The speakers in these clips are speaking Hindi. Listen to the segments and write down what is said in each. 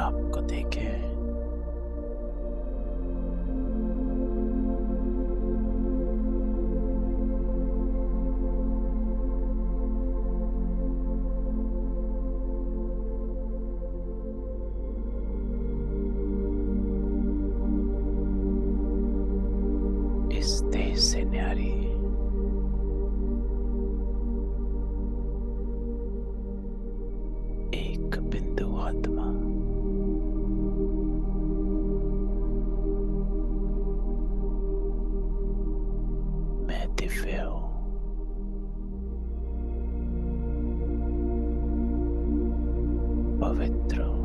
आप को देखें। इस देश से न्यारी एक बिंदु आत्मा मैं दिव्य हूँ। पवित्र हूँ।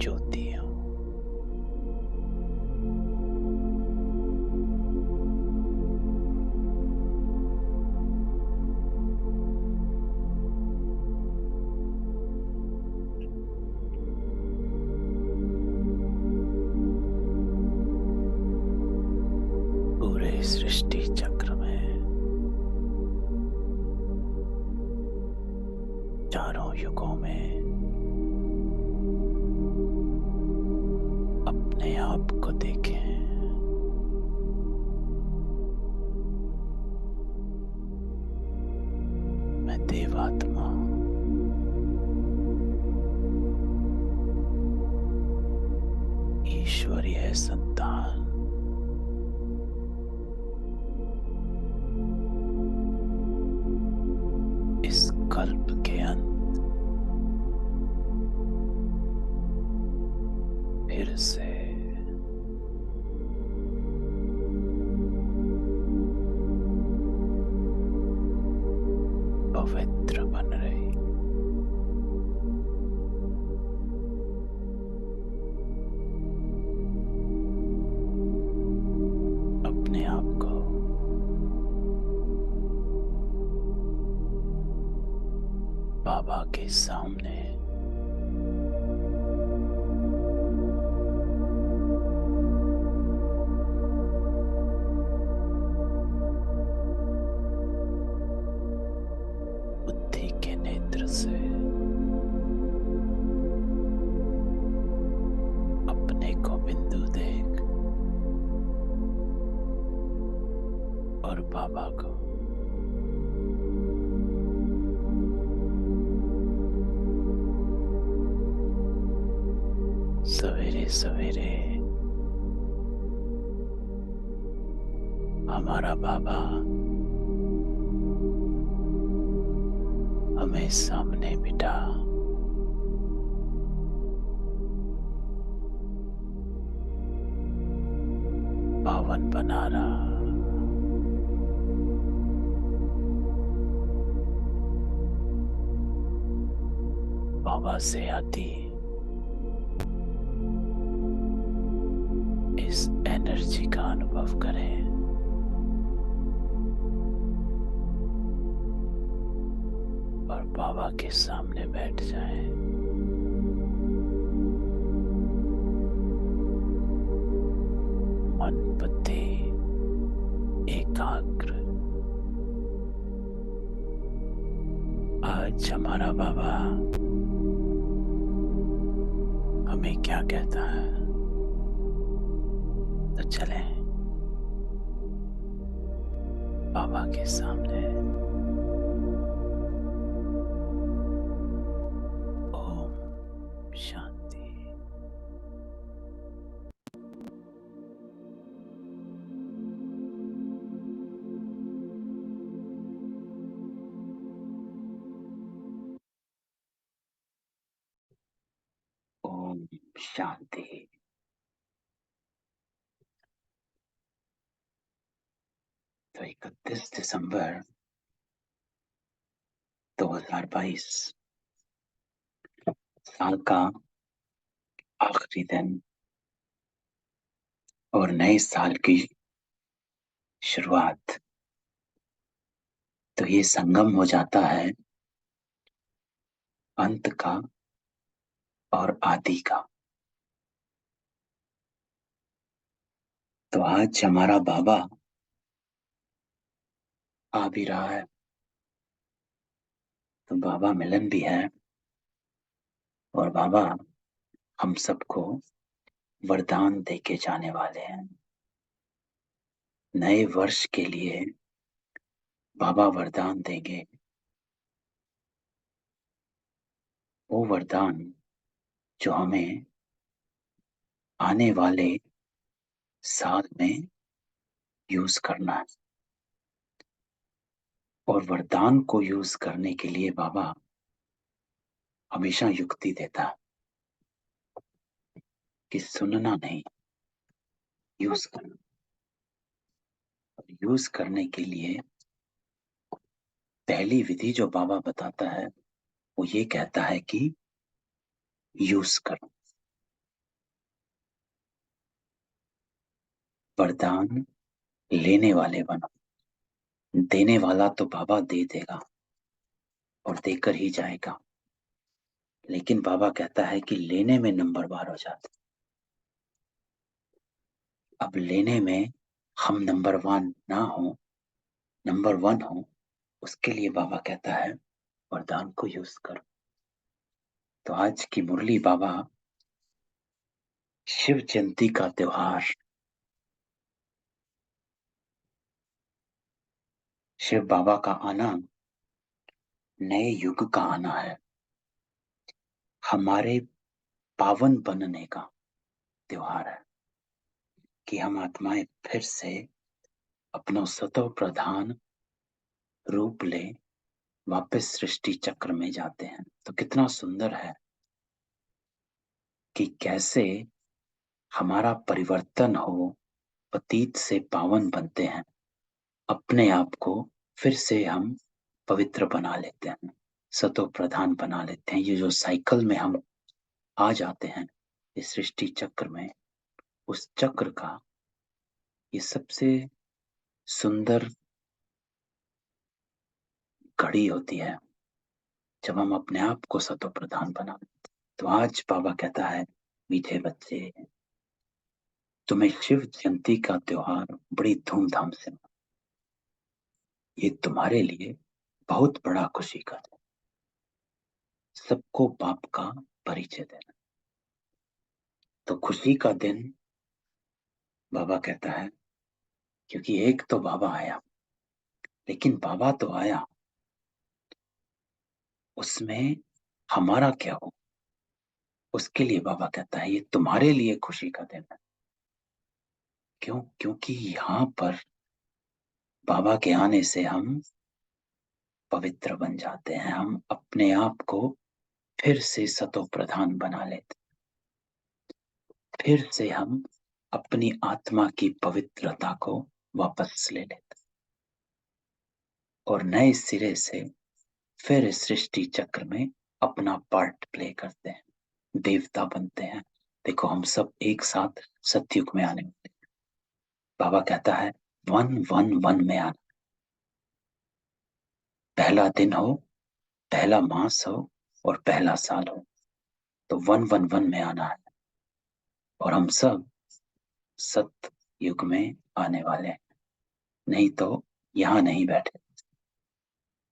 ज्योति हूँ। पूरे सृष्टि चक्र में चारों युगों में अपने आप को देखें। मैं देवात्मा हूँ। ईश्वरीय संतान। इस कल्प के अंत फिर से पवित्र बन रही। अपने आप को बाबा के सामने बुद्धि के नेत्र से अपने को बिंदु देख और बाबा को सवेरे सवेरे हमारा बाबा हमें सामने बिठा पावन बना रहा। बाबा से आती इस एनर्जी का अनुभव करें। और बाबा के सामने बैठ जाएं। मन बुद्धि एकाग्र। आज हमारा बाबा हमें क्या कहता है, तो चलें बाबा के सामने। ओम शांति। ओम शांति। तो 31 दिसंबर 2022 साल का आखिरी दिन और नए साल की शुरुआत। तो ये संगम हो जाता है अंत का और आदि का। तो आज हमारा बाबा आ भी रहा है। तो बाबा मिलन भी है और बाबा हम सबको वरदान देके जाने वाले हैं। नए वर्ष के लिए बाबा वरदान देंगे। वो वरदान जो हमें आने वाले साल में यूज करना है। और वरदान को यूज करने के लिए बाबा हमेशा युक्ति देता है कि सुनना नहीं, यूज करना। यूज करने के लिए पहली विधि जो बाबा बताता है वो ये कहता है कि यूज करो। वरदान लेने वाले बनो। देने वाला तो बाबा दे देगा और देकर ही जाएगा, लेकिन बाबा कहता है कि लेने में नंबरवार हो जाते। अब लेने में हम नंबर वन ना हो, नंबर वन हो, उसके लिए बाबा कहता है वरदान को यूज करो। तो आज की मुरली बाबा शिव जयंती का त्योहार, शिव बाबा का आना नए युग का आना है, हमारे पावन बनने का त्योहार है कि हम आत्माएं फिर से अपना स्वतः प्रधान रूप ले वापस सृष्टि चक्र में जाते हैं। तो कितना सुंदर है कि कैसे हमारा परिवर्तन हो, पतित से पावन बनते हैं, अपने आप को फिर से हम पवित्र बना लेते हैं, सतो प्रधान बना लेते हैं। ये जो साइकिल में हम आ जाते हैं इस सृष्टि चक्र में, उस चक्र का ये सबसे सुंदर घड़ी होती है जब हम अपने आप को सतो प्रधान बना लेते हैं। तो आज बाबा कहता है मीठे बच्चे, तुम्हें शिव जयंती का त्योहार बड़ी धूमधाम से मनाओ। ये तुम्हारे लिए बहुत बड़ा खुशी का दिन, सबको बाप का परिचय देना। तो खुशी का दिन बाबा कहता है, क्योंकि एक तो बाबा आया, लेकिन बाबा तो आया, उसमें हमारा क्या हो, उसके लिए बाबा कहता है ये तुम्हारे लिए खुशी का दिन है। क्यों? क्योंकि यहाँ पर बाबा के आने से हम पवित्र बन जाते हैं, हम अपने आप को फिर से सतो प्रधान बना लेते, फिर से हम अपनी आत्मा की पवित्रता को वापस ले लेते और नए सिरे से फिर इस सृष्टि चक्र में अपना पार्ट प्ले करते हैं, देवता बनते हैं। देखो हम सब एक साथ सतयुग में आने वाले। बाबा कहता है 111 में आना। पहला दिन हो, पहला मास हो और पहला साल हो, तो 111 में आना है और हम सब सत युग में आने वाले हैं, नहीं तो यहाँ नहीं बैठे।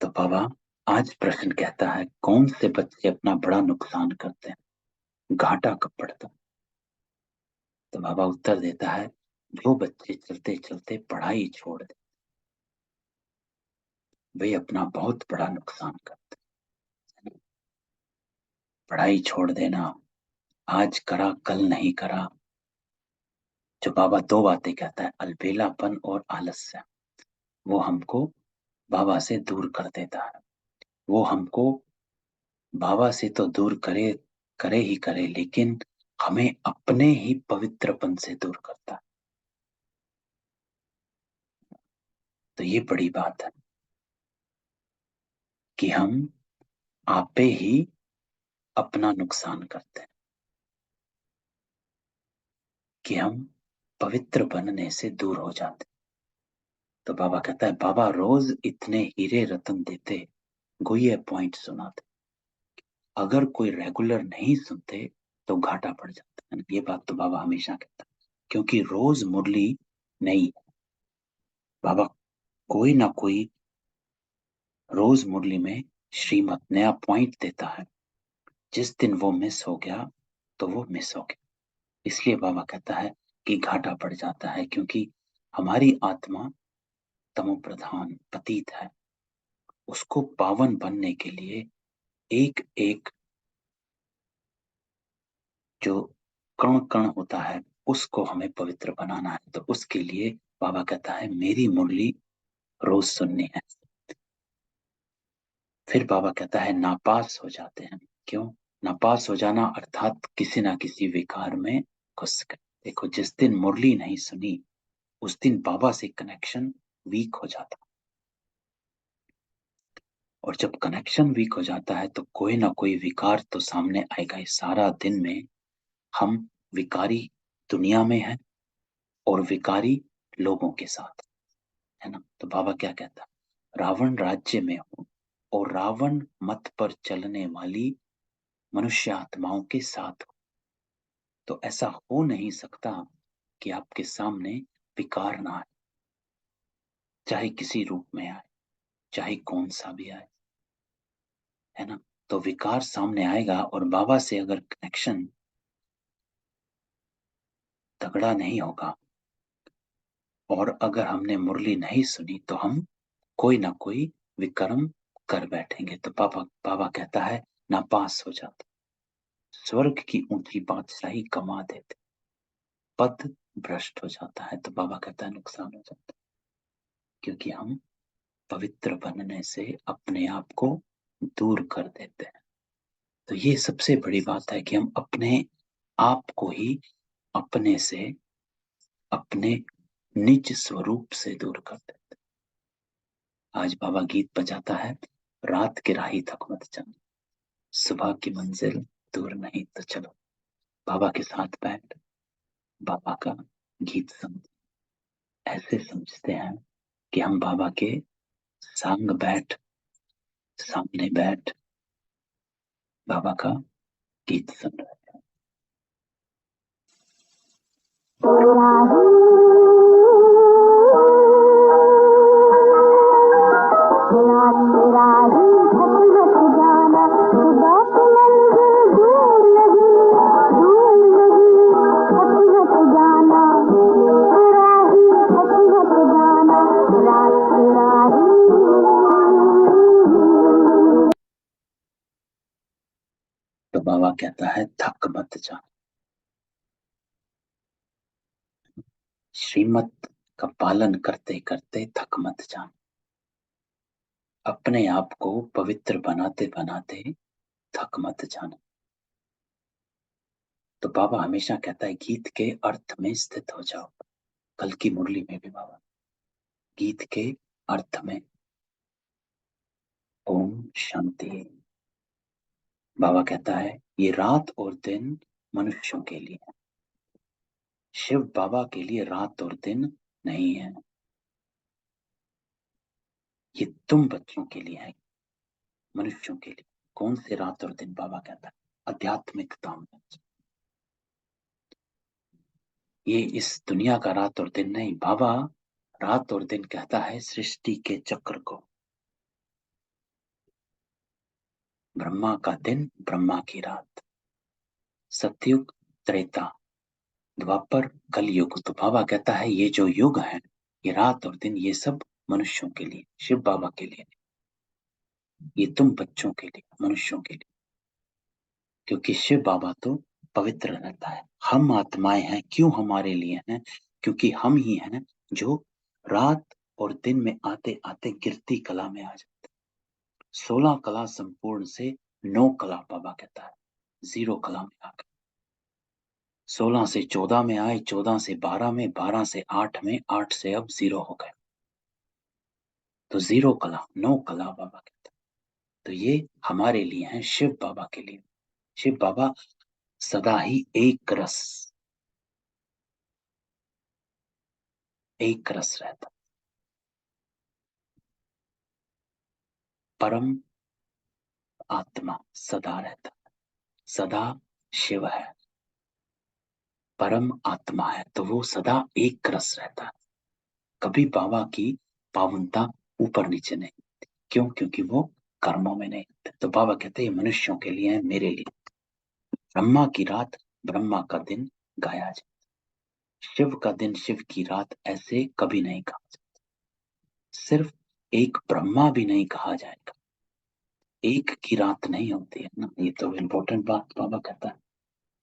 तो बाबा आज प्रश्न कहता है कौन से बच्चे अपना बड़ा नुकसान करते हैं, घाटा कब पड़ता? तो बाबा उत्तर देता है जो बच्चे चलते चलते पढ़ाई छोड़ दे, वे अपना बहुत बड़ा नुकसान करते हैं। पढ़ाई छोड़ देना, आज करा कल नहीं करा। जो बाबा दो बातें कहता है, अलबेलापन और आलस्य, वो हमको बाबा से दूर कर देता है। वो हमको बाबा से तो दूर करे करे ही करे, लेकिन हमें अपने ही पवित्रपन से दूर करता है। तो ये बड़ी बात है कि हम आपे ही अपना नुकसान करते हैं, कि हम पवित्र बनने से दूर हो जाते हैं। तो बाबा कहता है बाबा रोज इतने हीरे रतन देते, गोये पॉइंट सुनाते, अगर कोई रेगुलर नहीं सुनते तो घाटा पड़ जाता है। ये बात तो बाबा हमेशा कहता है, क्योंकि रोज मुरली नहीं है। बाबा कोई ना कोई रोज मुरली में श्रीमत नया पॉइंट देता है। जिस दिन वो मिस हो गया तो वो मिस हो गया। इसलिए बाबा कहता है कि घाटा पड़ जाता है, क्योंकि हमारी आत्मा तमो प्रधान पतित है। उसको पावन बनने के लिए एक एक जो कण कण होता है उसको हमें पवित्र बनाना है। तो उसके लिए बाबा कहता है मेरी मुरली रोज सुननी है। फिर बाबा कहता है नापास हो जाते हैं। क्यों नापास हो जाना? अर्थात किसी ना किसी विकार में घुस गए। देखो, जिस दिन मुरली नहीं सुनी उस दिन बाबा से कनेक्शन वीक हो जाता, और जब कनेक्शन वीक हो जाता है तो कोई ना कोई विकार तो सामने आएगा ही। सारा दिन में हम विकारी दुनिया में हैं और विकारी लोगों के साथ, है ना। तो बाबा क्या कहता है, रावण राज्य में हो और रावण मत पर चलने वाली मनुष्य आत्माओं के साथ हो। तो ऐसा हो नहीं सकता कि आपके सामने विकार ना आए, चाहे किसी रूप में आए, चाहे कौन सा भी आए, है ना। तो विकार सामने आएगा, और बाबा से अगर कनेक्शन तगड़ा नहीं होगा और अगर हमने मुरली नहीं सुनी तो हम कोई ना कोई विक्रम कर बैठेंगे। तो बाबा बाबा कहता है नापास हो जाता, स्वर्ग की ऊंची बादशाही कमा देते, पद भ्रष्ट हो जाता है। तो बाबा कहता है नुकसान हो जाता है, क्योंकि हम पवित्र बनने से अपने आप को दूर कर देते हैं। तो ये सबसे बड़ी बात है कि हम अपने आप को ही अपने से, अपने निज स्वरूप से दूर कर देते हैं। आज बाबा गीत बजाता है, रात के राही थक मत जाना, सुबह की मंजिल दूर नहीं तो चलो। बाबा के साथ बैठ बाबा का गीत समझ, ऐसे समझते हैं कि हम बाबा के संग बैठ, सामने बैठ बाबा का गीत सुन रहे हैं। तो बाबा कहता है थक मत जा, श्रीमत का पालन करते करते थक मत जा, अपने आप को पवित्र बनाते बनाते थक मत जाना। तो बाबा हमेशा कहता है गीत के अर्थ में स्थित हो जाओ। कल की मुरली में भी बाबा गीत के अर्थ में, ओम शांति। बाबा कहता है ये रात और दिन मनुष्यों के लिए है, शिव बाबा के लिए रात और दिन नहीं है। ये तुम बच्चों के लिए है, मनुष्यों के लिए। कौन से रात और दिन? बाबा कहता है आध्यात्मिकता में। ये इस दुनिया का रात और दिन नहीं। बाबा रात और दिन कहता है सृष्टि के चक्र को। ब्रह्मा का दिन, ब्रह्मा की रात, सतयुग, त्रेता, द्वापर, कलयुग। तो बाबा कहता है ये जो युग है, ये रात और दिन, ये सब मनुष्यों के लिए, शिव बाबा के लिए। ये तुम बच्चों के लिए, मनुष्यों के लिए। क्योंकि शिव बाबा तो पवित्र रहता है। हम आत्माएं हैं, क्यों हमारे लिए हैं? क्योंकि हम ही हैं जो रात और दिन में आते आते गिरती कला में आ जाते। 16 कला संपूर्ण से 9 कला बाबा कहता है जीरो कला में आ गए। 16 से 14 में आए, 14 से 12 में, 12 से 8 में, 8 से अब 0 हो गए। तो 0 कला, 9 कला बाबा कहता है। तो ये हमारे लिए है, शिव बाबा के लिए। शिव बाबा सदा ही एक रस रहता, परम आत्मा सदा रहता, सदा शिव है, परम आत्मा है, तो वो सदा एक रस रहता है। कभी बाबा की पावनता ऊपर नीचे नहीं। क्यों? क्योंकि वो कर्मों में नहीं होते। तो बाबा कहते हैं ये मनुष्यों के लिए है, मेरे लिए। ब्रह्मा की रात ब्रह्मा का दिन गाया जाए, शिव का दिन शिव की रात ऐसे कभी नहीं कहा जाता। सिर्फ एक ब्रह्मा भी नहीं कहा जाएगा, एक की रात नहीं होती है ना। ये तो इम्पोर्टेंट बात बाबा कहता है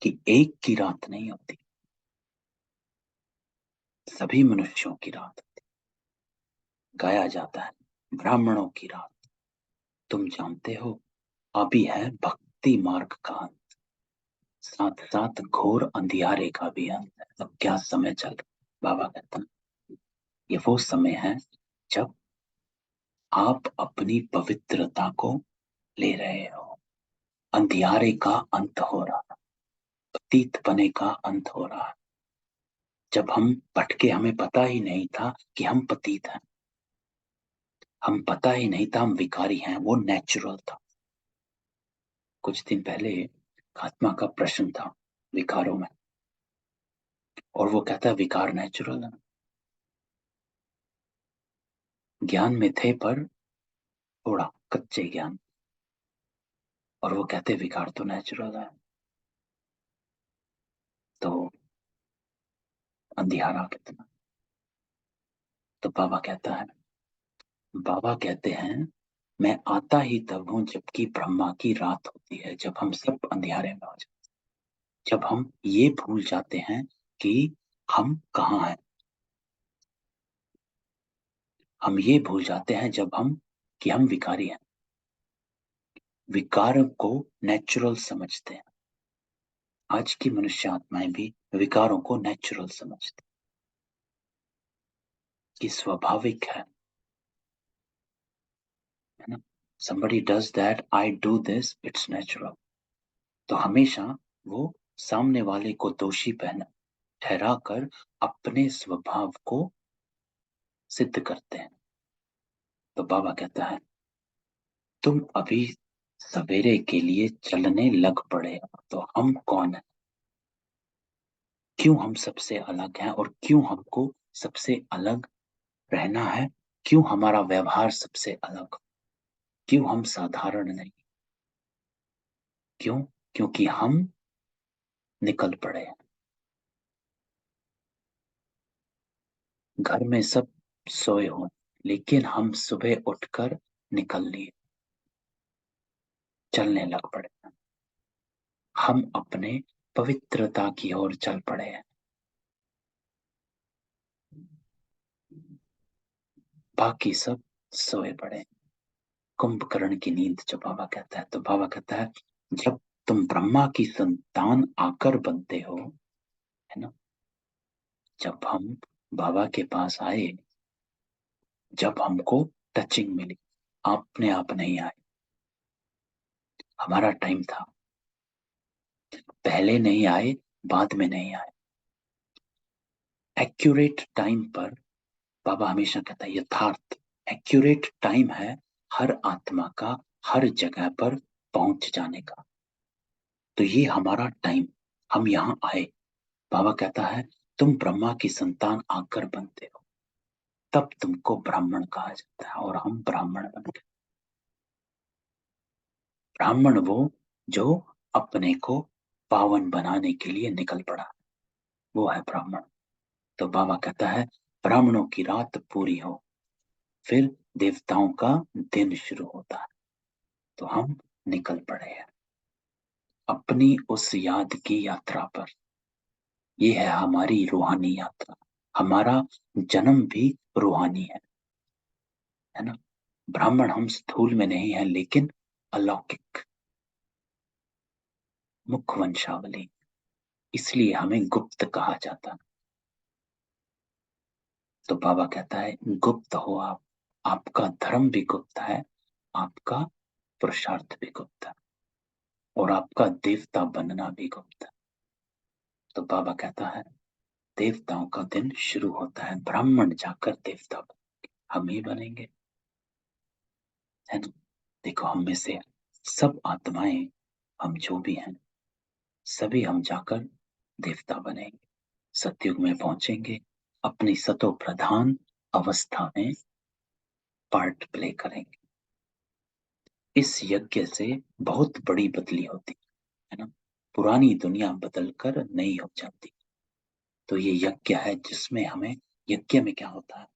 कि एक की रात नहीं होती, सभी मनुष्यों की रात होती है। गाया जाता है ब्राह्मणों की रात, तुम जानते हो अभी है भक्ति मार्ग का अंत, साथ साथ घोर अंधियारे का भी अंत है। अब क्या समय चल रहा, बाबा कहता है ये वो समय है जब आप अपनी पवित्रता को ले रहे हो, अंधियारे का अंत हो रहा है, पतित पने का अंत हो रहा है। जब हम भटके हमें पता ही नहीं था कि हम पतित हैं, हम पता ही नहीं था हम विकारी हैं, वो नेचुरल था। कुछ दिन पहले आत्मा का प्रश्न था विकारों में, और वो कहता है विकार नेचुरल है। ज्ञान में थे पर थोड़ा कच्चे ज्ञान, और वो कहते विकार तो नेचुरल है। तो अंधियारा कितना, तो बाबा कहते हैं मैं आता ही तब हूं जबकि ब्रह्मा की रात होती है, जब हम सब अंधियारे में हो जाते, जब हम ये भूल जाते हैं कि हम कहाँ हैं। हम ये भूल जाते हैं जब हम कि हम विकारी हैं, विकार को नेचुरल समझते हैं। आज की मनुष्य आत्माएं भी विकारों को नेचुरल समझते हैं कि स्वाभाविक है ना। somebody does that, I do this, it's natural। तो हमेशा वो सामने वाले को दोषी पहना ठहरा कर अपने स्वभाव को सिद्ध करते हैं। तो बाबा कहता है तुम अभी सवेरे के लिए चलने लग पड़े हो। तो हम कौन है, क्यों हम सबसे अलग हैं, और क्यों हमको सबसे अलग रहना है, क्यों हमारा व्यवहार सबसे अलग, क्यों हम साधारण नहीं, क्यों, क्योंकि हम निकल पड़े हैं। घर में सब सोए हो लेकिन हम सुबह उठकर निकल लिए, चलने लग पड़े हैं। हम अपने पवित्रता की ओर चल पड़े हैं। बाकी सब सोए पड़े हैं। कुंभकर्ण की नींद जो बाबा कहता है, तो बाबा कहता है जब तुम ब्रह्मा की संतान आकर बनते हो, है ना, जब हम बाबा के पास आए, जब हमको टचिंग मिली, अपने आप नहीं आए, हमारा टाइम था। पहले नहीं आए, बाद में नहीं आए, एक्यूरेट टाइम पर। बाबा हमेशा कहता है यथार्थ एक्यूरेट टाइम है हर आत्मा का हर जगह पर पहुंच जाने का। तो ये हमारा टाइम, हम यहाँ आए। बाबा कहता है तुम ब्रह्मा की संतान आकर बनते हो, तब तुमको ब्राह्मण कहा जाता है, और हम ब्राह्मण बन गए। ब्राह्मण वो जो अपने को पावन बनाने के लिए निकल पड़ा, वो है ब्राह्मण। तो बाबा कहता है ब्राह्मणों की रात पूरी हो, फिर देवताओं का दिन शुरू होता है। तो हम निकल पड़े हैं अपनी उस याद की यात्रा पर। ये है हमारी रूहानी यात्रा। हमारा जन्म भी रूहानी है ना। ब्राह्मण हम स्थूल में नहीं है, लेकिन अलौकिक मुख वंशावली, इसलिए हमें गुप्त कहा जाता है। तो बाबा कहता है गुप्त हो आप, आपका धर्म भी गुप्त है, आपका पुरुषार्थ भी गुप्त है, और आपका देवता बनना भी गुप्त है। तो बाबा कहता है देवताओं का दिन शुरू होता है, ब्राह्मण जाकर देवता बनेंगे, हम ही बनेंगे, है ना। देखो हम में से सब आत्माएं, हम जो भी हैं, सभी हम जाकर देवता बनेंगे, सतयुग में पहुंचेंगे, अपनी सतो प्रधान अवस्था में पार्ट प्ले करेंगे। इस यज्ञ से बहुत बड़ी बदली होती है ना। पुरानी दुनिया बदलकर नई हो जाती। तो ये यज्ञ है जिसमें हमें, यज्ञ में क्या होता है,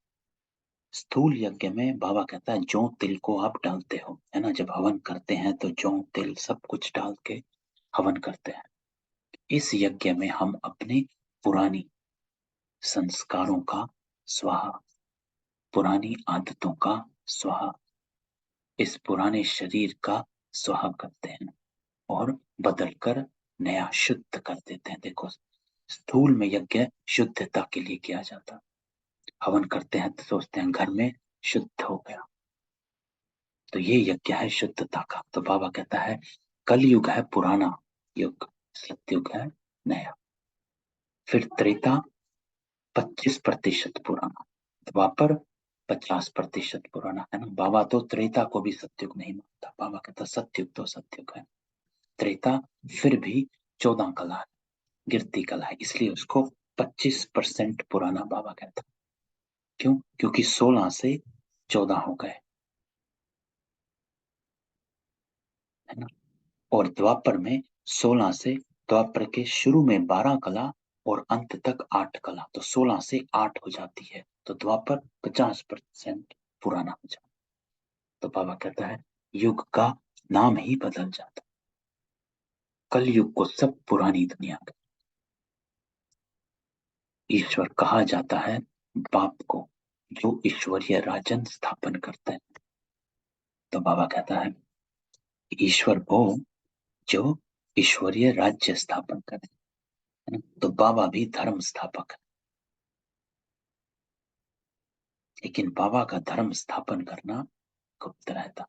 स्थूल यज्ञ में बाबा कहता है जौ तिल को आप डालते हो, है ना। जब हवन करते हैं तो जौ तिल सब कुछ डाल के हवन करते हैं। इस यज्ञ में हम अपने पुरानी संस्कारों का स्वाहा, पुरानी आदतों का स्वाहा, इस पुराने शरीर का स्वाहा करते हैं और बदलकर नया शुद्ध कर देते हैं। देखो, स्थूल में यज्ञ शुद्धता के लिए किया जाता है। हवन करते हैं तो सोचते हैं घर में शुद्ध हो गया, तो ये यज्ञ है शुद्धता का। तो बाबा कहता है कलयुग है पुराना युग, सतयुग है नया। फिर त्रेता 25% पुराना, द्वापर 50% पुराना, है ना। बाबा तो त्रेता को भी सतयुग नहीं मानता, बाबा कहता सतयुग तो सतयुग है। त्रेता फिर भी 14 कला है, गिरती कला है, इसलिए उसको 25% पुराना बाबा कहता। क्यों? क्योंकि 16 से 14 हो गए, है ना। और द्वापर में 16 से, द्वापर के शुरू में 12 कला और अंत तक 8 कला, तो 16 से 8 हो जाती है, तो द्वापर 50% पुराना हो जाता। तो बाबा कहता है युग का नाम ही बदल जाता। कल युग को सब पुरानी दुनिया का ईश्वर कहा जाता है बाप को, जो ईश्वरीय राजन स्थापन करते हैं। तो बाबा कहता है ईश्वर वो जो ईश्वरीय राज्य स्थापन करे, है ना। तो बाबा भी धर्म स्थापक है, लेकिन बाबा का धर्म स्थापन करना गुप्त रहता।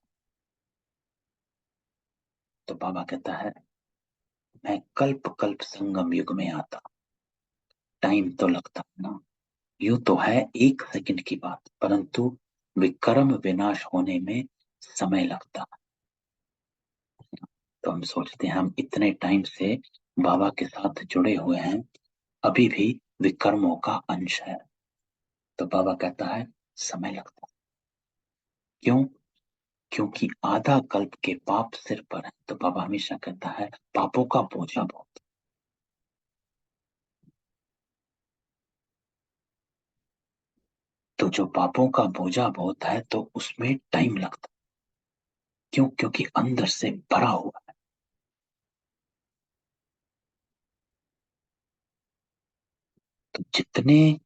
तो बाबा कहता है मैं कल्प कल्प संगम युग में आता, टाइम तो लगता है ना। यूं तो है 1 सेकंड की बात, परंतु विक्रम विनाश होने में समय लगता है। तो हम सोचते हैं हम इतने टाइम से बाबा के साथ जुड़े हुए हैं, अभी भी विकर्मों का अंश है। तो बाबा कहता है समय लगता है। क्यों? क्योंकि आधा कल्प के पाप सिर पर है। तो बाबा हमेशा कहता है पापों का बोझा बहुत, तो जो पापों का बोझा बहुत है तो उसमें टाइम लगता है। क्यों? क्योंकि अंदर से भरा हुआ है। तो जितने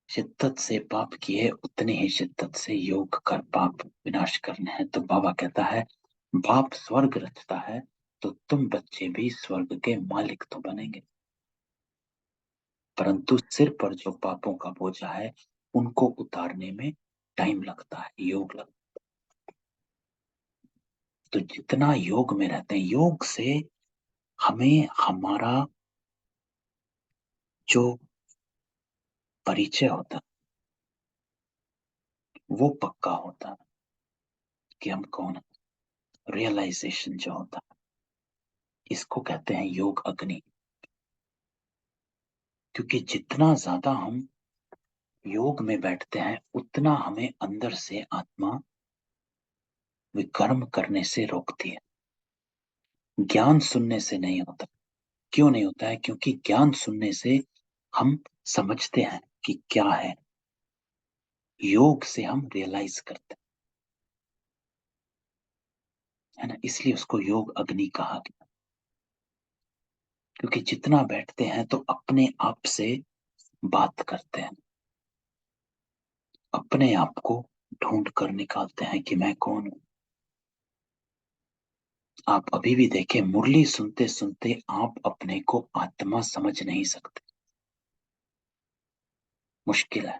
शिद्दत से पाप किए उतने ही शिद्दत से योग कर पाप विनाश करने हैं। तो बाबा कहता है बाप स्वर्ग रचता है, तो तुम बच्चे भी स्वर्ग के मालिक तो बनेंगे, परंतु सिर पर जो पापों का बोझा है उनको उतारने में टाइम लगता है, योग लगता है। तो जितना योग में रहते हैं, योग से हमें हमारा जो परिचय होता है वो पक्का होता है कि हम कौन है। रियलाइजेशन जो होता है, इसको कहते हैं योग अग्नि। क्योंकि जितना ज्यादा हम योग में बैठते हैं उतना हमें अंदर से आत्मा विकर्म करने से रोकती है। ज्ञान सुनने से नहीं होता। क्यों नहीं होता है? क्योंकि ज्ञान सुनने से हम समझते हैं कि क्या है, योग से हम रियलाइज करते हैं, है ना। इसलिए उसको योग अग्नि कहा गया। क्योंकि जितना बैठते हैं तो अपने आप से बात करते हैं, अपने आप को ढूंढ कर निकालते हैं कि मैं कौन हूं। आप अभी भी देखें, मुरली सुनते सुनते आप अपने को आत्मा समझ नहीं सकते, मुश्किल है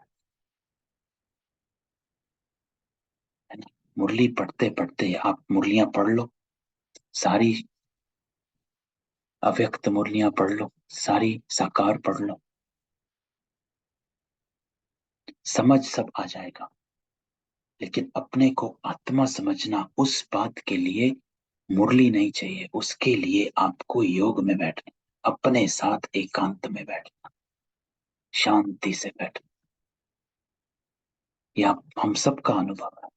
ना। मुरली पढ़ते पढ़ते आप मुरलियां पढ़ लो, सारी अव्यक्त मुरलियां पढ़ लो, सारी साकार पढ़ लो, समझ सब आ जाएगा। लेकिन अपने को आत्मा समझना, उस बात के लिए मुरली नहीं चाहिए, उसके लिए आपको योग में बैठना, अपने साथ एकांत में बैठना, शांति से बैठना। यह हम सबका अनुभव है।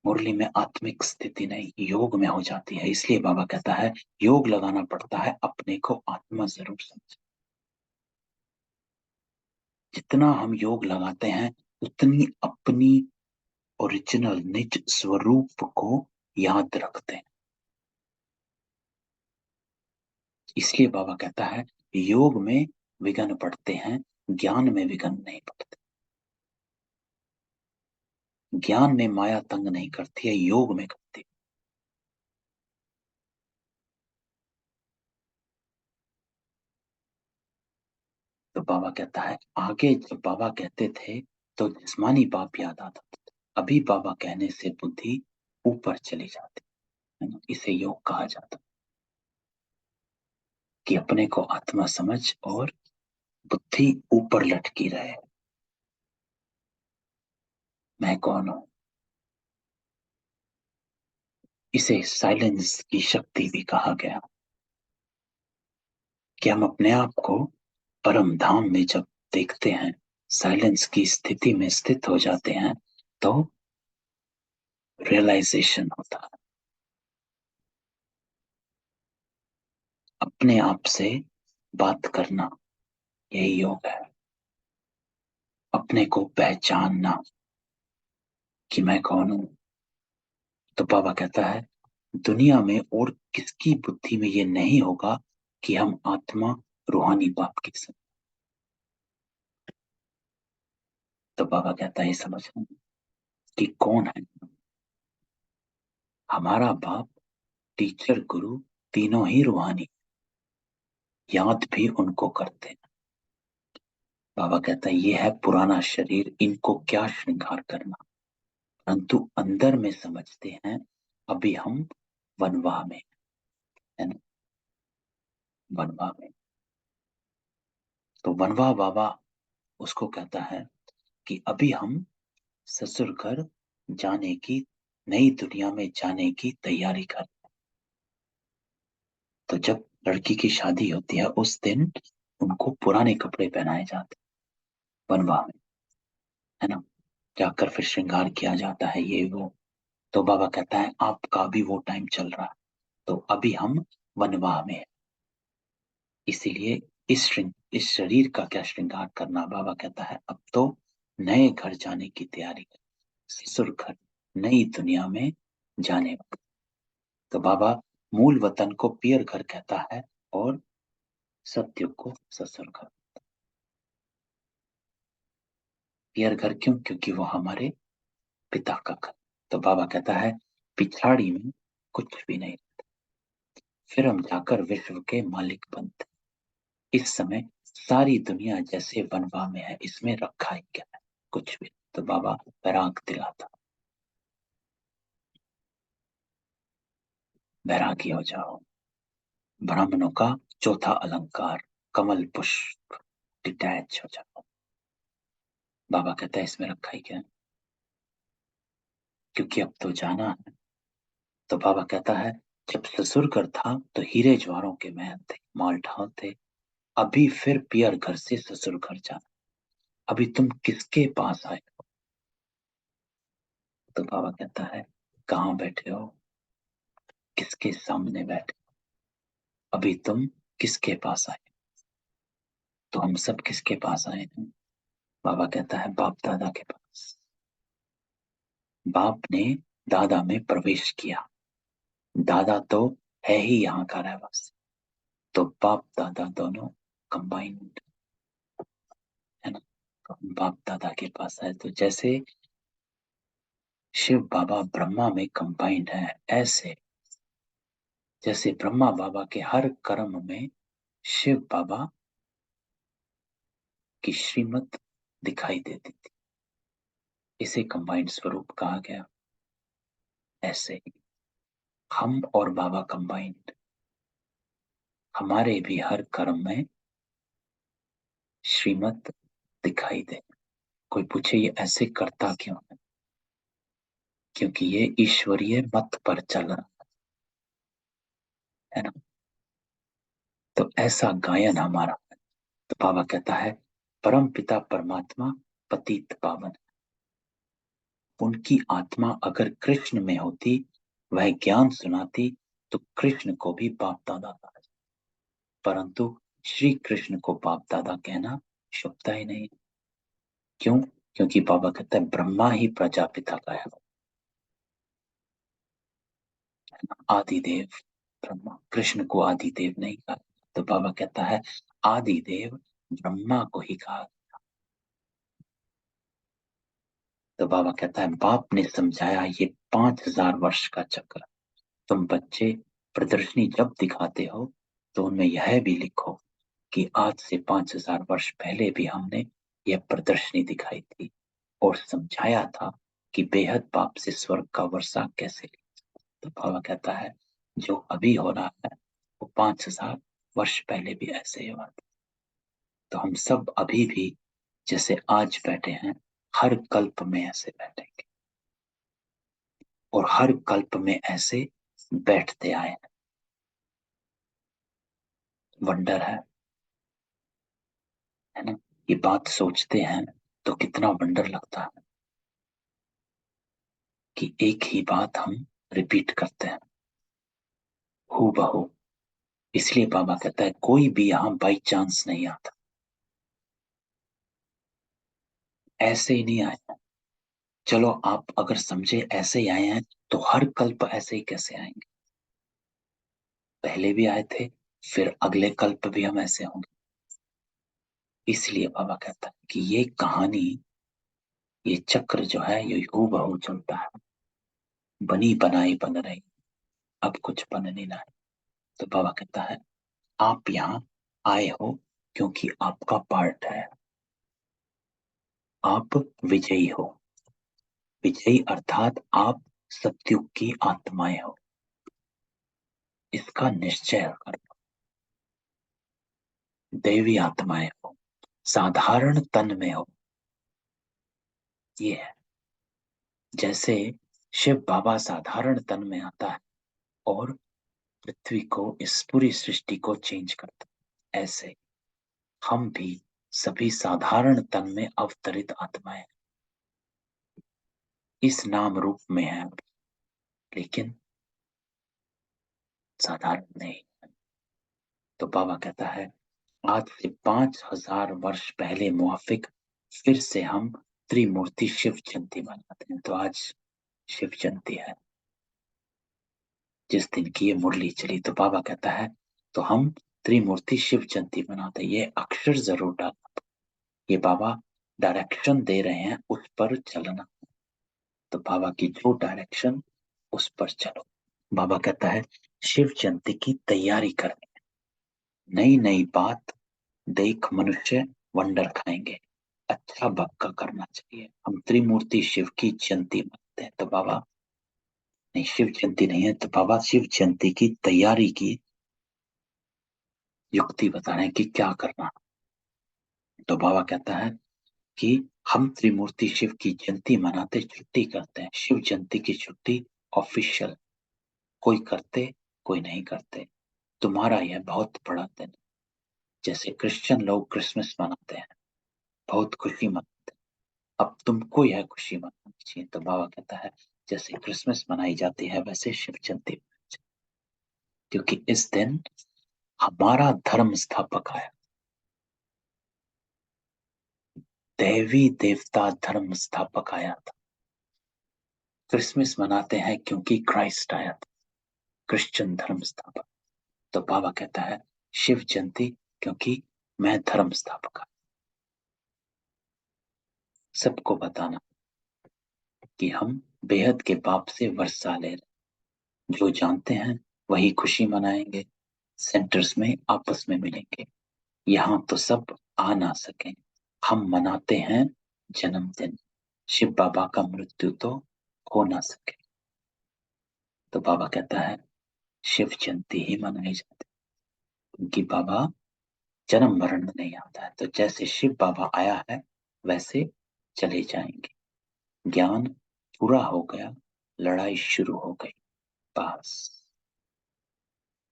मुरली में आत्मिक स्थिति नहीं, योग में हो जाती है। इसलिए बाबा कहता है योग लगाना पड़ता है, अपने को आत्मा जरूर समझ। जितना हम योग लगाते हैं उतनी अपनी ओरिजिनल निज स्वरूप को याद रखते हैं। इसलिए बाबा कहता है योग में विघ्न पड़ते हैं, ज्ञान में विघ्न नहीं पड़ते। ज्ञान में माया तंग नहीं करती है, योग में करती है। तो बाबा कहता है आगे जब बाबा कहते थे तो जिस्मानी बाप याद आता था, अभी बाबा कहने से बुद्धि ऊपर चली जाती है ना। इसे योग कहा जाता है कि अपने को आत्मा समझ और बुद्धि ऊपर लटकी रहे। मैं कौन हूं। इसे साइलेंस की शक्ति भी कहा गया कि हम अपने आप को परम धाम में जब देखते हैं, साइलेंस की स्थिति में स्थित हो जाते हैं, तो रियलाइजेशन होता है। अपने आप से बात करना, यही योग है। अपने को पहचानना कि मैं कौन हूं। तो बाबा कहता है दुनिया में और किसकी बुद्धि में ये नहीं होगा कि हम आत्मा रूहानी बाप के संग। तो बाबा कहता है समझना कि कौन है हमारा बाप। टीचर गुरु तीनों ही रूहानी, याद भी उनको करते हैं। बाबा कहता है ये है पुराना शरीर, इनको क्या श्रृंगार करना। परंतु अंदर में समझते हैं अभी हम वनवाह में, है ना। वनवाह में तो वनवाह बाबा उसको कहता है कि अभी हम ससुर घर जाने की, नई दुनिया में जाने की तैयारी कर। तो जब लड़की की शादी होती है उस दिन उनको पुराने कपड़े पहनाए जाते हैं वनवाह में, है ना। जाकर फिर श्रृंगार किया जाता है ये वो। तो बाबा कहता है आपका भी वो टाइम चल रहा है। तो अभी हम वनवाह में हैं। इसीलिए इस शरीर का क्या श्रृंगार करना। बाबा कहता है अब तो नए घर जाने की तैयारी कर, ससुर घर, नई दुनिया में जाने वक्त। तो बाबा मूल वतन को पियर घर कहता है और सत्युग को ससुर घर। पियर घर क्यों? क्योंकि वो हमारे पिता का घर। तो बाबा कहता है पिछाड़ी में कुछ भी नहीं, फिर हम जाकर विश्व के मालिक बनते। इस समय सारी दुनिया जैसे वनवा में है, इसमें रखा ही क्या है, कुछ भी। तो बाबा वैराग दिलाता, वैरागी हो जाओ। ब्राह्मणों का चौथा अलंकार कमल पुष्प, डिटैच हो जाओ। बाबा कहता है इसमें रखा ही क्या है, क्योंकि अब तो जाना है। तो बाबा कहता है जब ससुर घर था तो हीरे ज्वारों के महल थे, माल ढाल थे। अभी फिर पियर घर से ससुर घर जाना। अभी तुम किसके पास आए हो? तो बाबा कहता है कहाँ बैठे हो, किसके सामने बैठे, अभी तुम किसके पास आए। तो हम सब किसके पास आए हैं? बाबा कहता है बाप दादा के पास। बाप ने दादा में प्रवेश किया। दादा तो है ही यहाँ का रहवासी। तो बाप दादा दोनों कंबाइंड, है ना। तो हम बाप दादा के पास आए। तो जैसे शिव बाबा ब्रह्मा में कंबाइंड है, ऐसे जैसे ब्रह्मा बाबा के हर कर्म में शिव बाबा की श्रीमत दिखाई देती थी, इसे कंबाइंड स्वरूप कहा गया। ऐसे ही हम और बाबा कंबाइंड, हमारे भी हर कर्म में श्रीमत दिखाई दे। कोई पूछे ये ऐसे करता क्यों है? क्योंकि ये ईश्वरीय मत पर चल रहा है ना। तो ऐसा गायन हमारा। तो बाबा कहता है परम पिता परमात्मा पतित पावन, उनकी आत्मा अगर कृष्ण में होती, वह ज्ञान सुनाती, तो कृष्ण को भी बाप दादा था, परंतु श्री कृष्ण को बाप दादा कहना शुभता ही नहीं। क्यों? क्योंकि बाबा कहता है ब्रह्मा ही प्रजापिता का है, आदिदेव ब्रह्मा। कृष्ण को आदिदेव नहीं कहा, तो बाबा कहता है आदिदेव ब्रह्मा को ही कहा। तो बाबा कहता है बाप ने समझाया ये 5000 वर्ष का चक्र। तुम बच्चे प्रदर्शनी जब दिखाते हो तो उनमें यह भी लिखो कि आज से 5000 वर्ष पहले भी हमने यह प्रदर्शनी दिखाई थी और समझाया था कि बेहद बाप से स्वर्ग का वर्षा कैसे लिया। तो बाबा कहता है जो अभी हो रहा है वो 5000 वर्ष पहले भी ऐसे ही हुआ था। तो हम सब अभी भी जैसे आज बैठे हैं, हर कल्प में ऐसे बैठेंगे और हर कल्प में ऐसे बैठते आए हैं। वंडर है ना? ये बात सोचते हैं तो कितना वंडर लगता है कि एक ही बात हम रिपीट करते हैं हू बहू। इसलिए बाबा कहता है कोई भी यहां बाई चांस नहीं आता, ऐसे ही नहीं आए। चलो आप अगर समझे ऐसे ही आए हैं, तो हर कल्प ऐसे ही कैसे आएंगे? पहले भी आए थे, फिर अगले कल्प भी हम ऐसे होंगे। इसलिए बाबा कहता है कि ये कहानी, ये चक्र जो है ये हू बहू चलता है, बनी बनाई बन रही, अब कुछ बन नहीं रहा है। तो बाबा कहता है आप यहाँ आए हो क्योंकि आपका पार्ट है, आप विजयी हो। विजयी अर्थात आप सत्युग की आत्माएं हो, इसका निश्चय कर। देवी आत्माएं हो, साधारण तन में हो। ये है जैसे शिव बाबा साधारण तन में आता है और पृथ्वी को, इस पूरी सृष्टि को चेंज करता है, ऐसे हम भी सभी साधारण तन में अवतरित आत्माएं इस नाम रूप में है, लेकिन साधारण नहीं। तो बाबा कहता है आज से 5000 वर्ष पहले मुआफिक फिर से हम त्रिमूर्ति शिव जयंती मनाते हैं। तो आज शिव जयंती है, जिस दिन की ये मुरली चली। तो बाबा कहता है तो हम त्रिमूर्ति शिव जयंती मनाते हैं। ये अक्षर जरूर डालना, ये बाबा डायरेक्शन दे रहे हैं, उस पर चलना। तो बाबा की जो डायरेक्शन, उस पर चलो। बाबा कहता है शिव जयंती की तैयारी करनी, नई नई बात देख मनुष्य वंडर खाएंगे। अच्छा भक्का करना चाहिए। हम त्रिमूर्ति शिव की जयंती मनाते हैं, तो बाबा नहीं, शिव जयंती नहीं है, तो बाबा शिव जयंती की तैयारी की युक्ति बता रहे हैं कि क्या करना। तो बाबा कहता है कि हम त्रिमूर्ति शिव की जयंती मनाते, छुट्टी करते हैं। शिव जयंती की छुट्टी ऑफिशियल, कोई करते कोई नहीं करते। तुम्हारा यह बहुत बड़ा दिन, जैसे क्रिश्चियन लोग क्रिसमस मनाते हैं, बहुत खुशी मनाते हैं, अब तुमको यह खुशी मनानी चाहिए। तो बाबा कहता है जैसे क्रिसमस मनाई जाती है वैसे शिव जयंती मनाई जाए, क्योंकि इस दिन हमारा धर्म स्थापक आया, देवी देवता धर्म स्थापक आया था। क्रिसमस मनाते हैं क्योंकि क्राइस्ट आया था, क्रिश्चियन धर्म स्थापक। तो बाबा कहता है शिव जयंती क्योंकि मैं धर्म स्थापक आया। सबको बताना कि हम बेहद के बाप से वर्षा ले रहे, जो जानते हैं वही खुशी मनाएंगे, सेंटर्स में आपस में मिलेंगे। यहाँ तो सब आ ना सके, हम मनाते हैं जन्मदिन। शिव बाबा का मृत्यु तो हो ना सके, तो बाबा कहता है शिव जयंती ही मनाई जाती है, क्योंकि बाबा जन्म मरण में नहीं आता है। तो जैसे शिव बाबा आया है वैसे चले जाएंगे। ज्ञान पूरा हो गया, लड़ाई शुरू हो गई। बस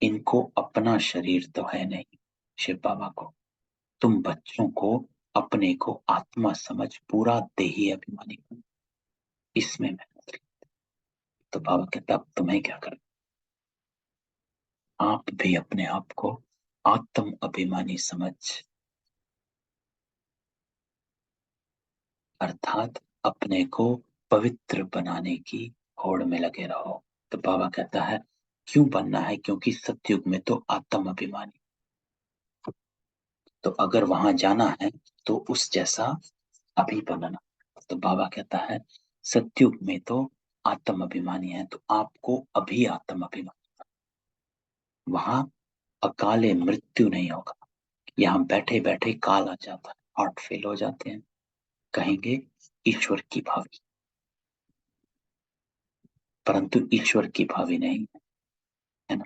इनको अपना शरीर तो है नहीं, शिव बाबा को। तुम बच्चों को अपने को आत्मा समझ पूरा देही अभिमानी बनो। इसमें मेहनत लगी। तो बाबा कहता अब तुम्हें क्या करना, आप भी अपने आप को आत्म अभिमानी समझ, अर्थात अपने को पवित्र बनाने की होड़ में लगे रहो। तो बाबा कहता है क्यों बनना है, क्योंकि सतयुग में तो आत्म अभिमानी, तो अगर वहां जाना है तो उस जैसा अभी बनना। तो बाबा कहता है सतयुग में तो आत्म अभिमानी है, तो आपको अभी आत्म अभिमानी, वहां अकाले मृत्यु नहीं होगा। यहाँ बैठे बैठे काल आ जाता है, हार्ट फेल हो जाते हैं, कहेंगे ईश्वर की भावी, परंतु ईश्वर की भावी नहीं है ना।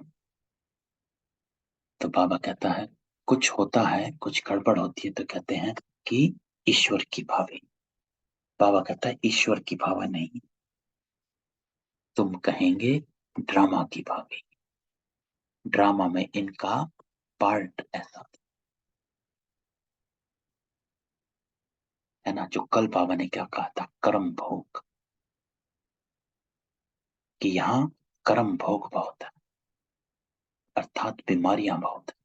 तो बाबा कहता है कुछ होता है, कुछ गड़बड़ होती है तो कहते हैं कि ईश्वर की भावी। बाबा कहता है ईश्वर की भावा नहीं, तुम कहेंगे ड्रामा की भावी। ड्रामा में इनका पार्ट ऐसा है ना, जो कल बाबा ने क्या कहा था, कर्म भोग, कि यहाँ कर्म भोग बहुत है, अर्थात बीमारियां बहुत है,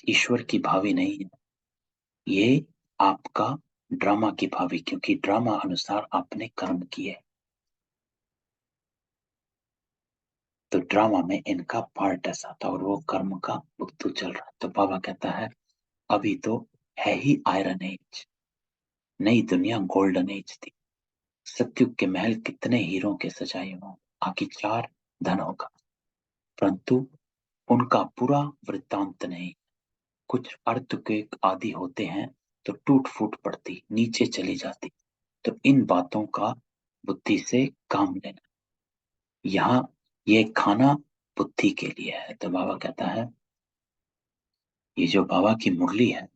ईश्वर की भावी नहीं है ये, आपका ड्रामा की भावी, क्योंकि ड्रामा अनुसार आपने कर्म किए, तो ड्रामा में इनका पार्ट ऐसा था और वो कर्म का भुगतू चल रहा है। तो बाबा कहता है अभी तो है ही आयरन एज, नई दुनिया गोल्डन एज थी, सतयुग के महल कितने हीरों के सजाए हों, आखिर चार धन होगा, परंतु उनका पूरा वृत्तांत नहीं। कुछ अर्थ के आदि होते हैं तो टूट फूट पड़ती, नीचे चली जाती, तो इन बातों का बुद्धि से काम लेना, यहाँ ये खाना बुद्धि के लिए है। तो बाबा कहता है ये जो बाबा की मुरली है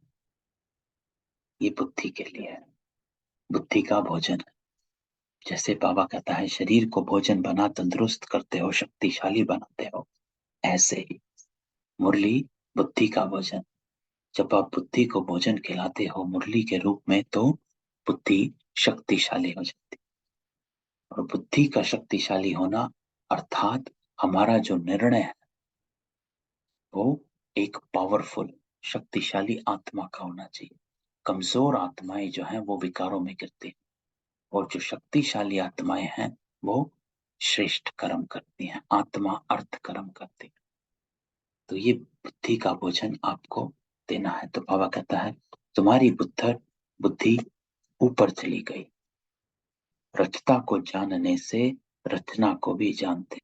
ये बुद्धि के लिए है, बुद्धि का भोजन है। जैसे बाबा कहता है शरीर को भोजन बना तंदुरुस्त करते हो, शक्तिशाली बनाते हो, ऐसे ही मुरली बुद्धि का भोजन। जब आप बुद्धि को भोजन खिलाते हो मुरली के रूप में तो बुद्धि शक्तिशाली हो जाती है। और बुद्धि का शक्तिशाली होना अर्थात हमारा जो निर्णय है वो एक पावरफुल शक्तिशाली आत्मा का होना चाहिए। कमजोर आत्माएं जो हैं वो विकारों में गिरती हैं, और जो शक्तिशाली आत्माएं हैं वो श्रेष्ठ कर्म करती हैं, आत्मा अर्थ कर्म करती है। तो ये बुद्धि का भोजन आपको देना है। तो बाबा कहता है तुम्हारी बुद्धि ऊपर चली गई, रचता को जानने से रचना को भी जानते,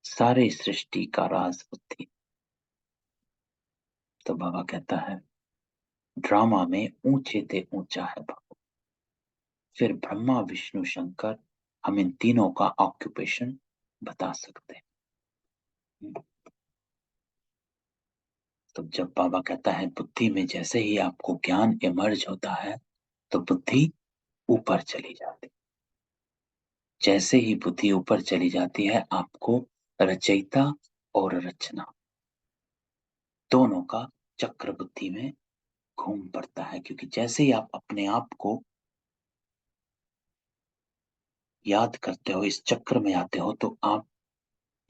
सारे सृष्टि का राज बुद्धि। तो बाबा कहता है ड्रामा में ऊंचे से ऊंचा है बाबा। फिर ब्रह्मा विष्णु शंकर, हम इन तीनों का ऑक्यूपेशन बता सकते हैं। तो जब बाबा कहता है बुद्धि में जैसे ही आपको ज्ञान इमर्ज होता है तो बुद्धि ऊपर चली जाती, जैसे ही बुद्धि ऊपर चली जाती है आपको रचयिता और रचना दोनों का चक्र बुद्धि में घूम पड़ता है, क्योंकि जैसे ही आप अपने आप को याद करते हो, इस चक्र में आते हो, तो आप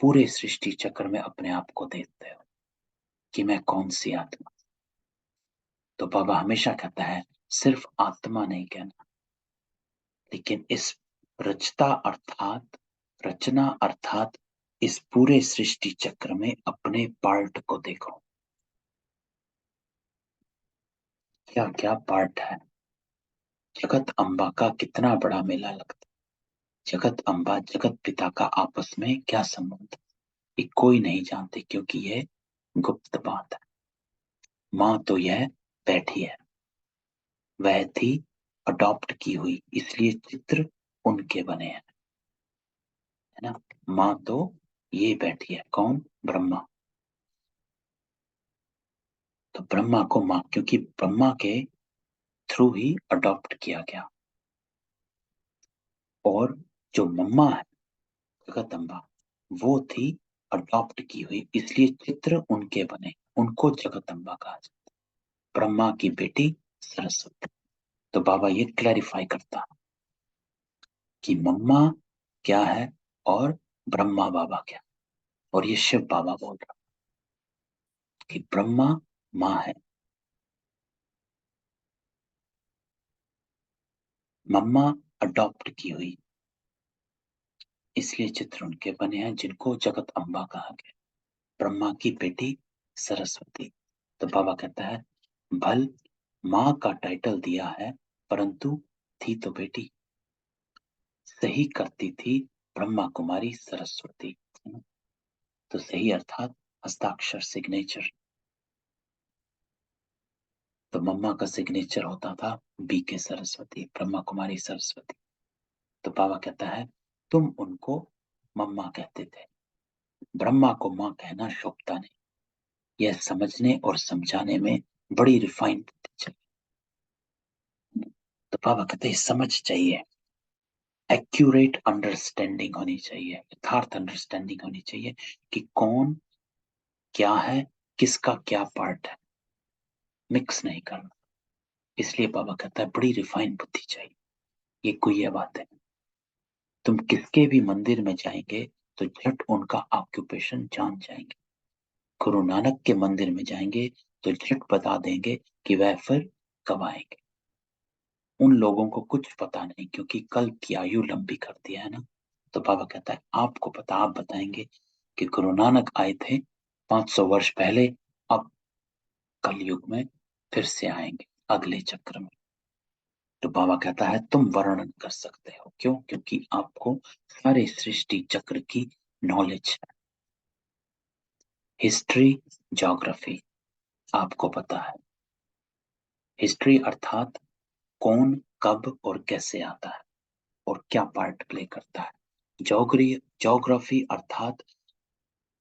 पूरे सृष्टि चक्र में अपने आप को देखते हो कि मैं कौन सी आत्मा। तो बाबा हमेशा कहता है सिर्फ आत्मा नहीं कहना, लेकिन इस रचता अर्थात रचना अर्थात इस पूरे सृष्टि चक्र में अपने पार्ट को देखो, क्या क्या पार्ट है। जगत अम्बा का कितना बड़ा मेला लगता है, जगत अम्बा जगत पिता का आपस में क्या संबंध, ये कोई नहीं जानते, क्योंकि ये गुप्त बात है। माँ तो यह बैठी है, वह थी अडॉप्ट की हुई, इसलिए चित्र उनके बने हैं, है ना। माँ तो ये बैठी है, कौन, ब्रह्मा। तो ब्रह्मा को माँ, क्योंकि ब्रह्मा के थ्रू ही अडॉप्ट किया गया, और जो मम्मा है जगदम्बा वो थी अडॉप्ट की हुई, इसलिए चित्र उनके बने, उनको जगदम्बा कहा जाता है, ब्रह्मा की बेटी सरस्वती। तो बाबा ये क्लैरिफाई करता है कि मम्मा क्या है और ब्रह्मा बाबा क्या है। और ये शिव बाबा बोल रहा कि ब्रह्मा माँ है, मम्मा अडॉप्ट की हुई, इसलिए चित्र उनके बने हैं जिनको जगत अम्बा कहा गया। ब्रह्मा की बेटी सरस्वती। तो बाबा कहता है भल माँ का टाइटल दिया है, परंतु थी तो बेटी, सही करती थी ब्रह्मा कुमारी सरस्वती, है ना? तो सही अर्थात हस्ताक्षर, सिग्नेचर। तो मम्मा का सिग्नेचर होता था बी के सरस्वती, ब्रह्मा कुमारी सरस्वती। तो बाबा कहता है तुम उनको मम्मा कहते थे, ब्रह्मा को माँ कहना शोभता नहीं। यह समझने और समझाने में बड़ी रिफाइंड बुद्धि चाहिए। तो बाबा कहते हैं समझ चाहिए, एक्यूरेट अंडरस्टैंडिंग होनी चाहिए, यथार्थ अंडरस्टैंडिंग होनी चाहिए कि कौन क्या है, किसका क्या पार्ट है, मिक्स नहीं करना। इसलिए बाबा कहता है बड़ी रिफाइंड बुद्धि चाहिए। ये कोई ये बात है, तुम किसके भी मंदिर में जाएंगे तो झट उनका ऑक्यूपेशन जान जाएंगे। गुरु नानक के मंदिर में जाएंगे तो झट बता देंगे कि वह फिर कब आएंगे। उन लोगों को कुछ पता नहीं, क्योंकि कल्प की आयु लंबी कर दिया है ना। तो बाबा कहता है आपको पता, आप बताएंगे कि गुरु नानक आए थे 500 वर्ष पहले, अब कलयुग में फिर से आएंगे अगले चक्र में। तो बाबा कहता है तुम वर्णन कर सकते हो, क्यों? क्योंकि आपको सारे सृष्टि चक्र की नॉलेज है। हिस्ट्री, ज्योग्राफी आपको पता है। हिस्ट्री अर्थात कौन कब और कैसे आता है और क्या पार्ट प्ले करता है। ज्योग्राफी अर्थात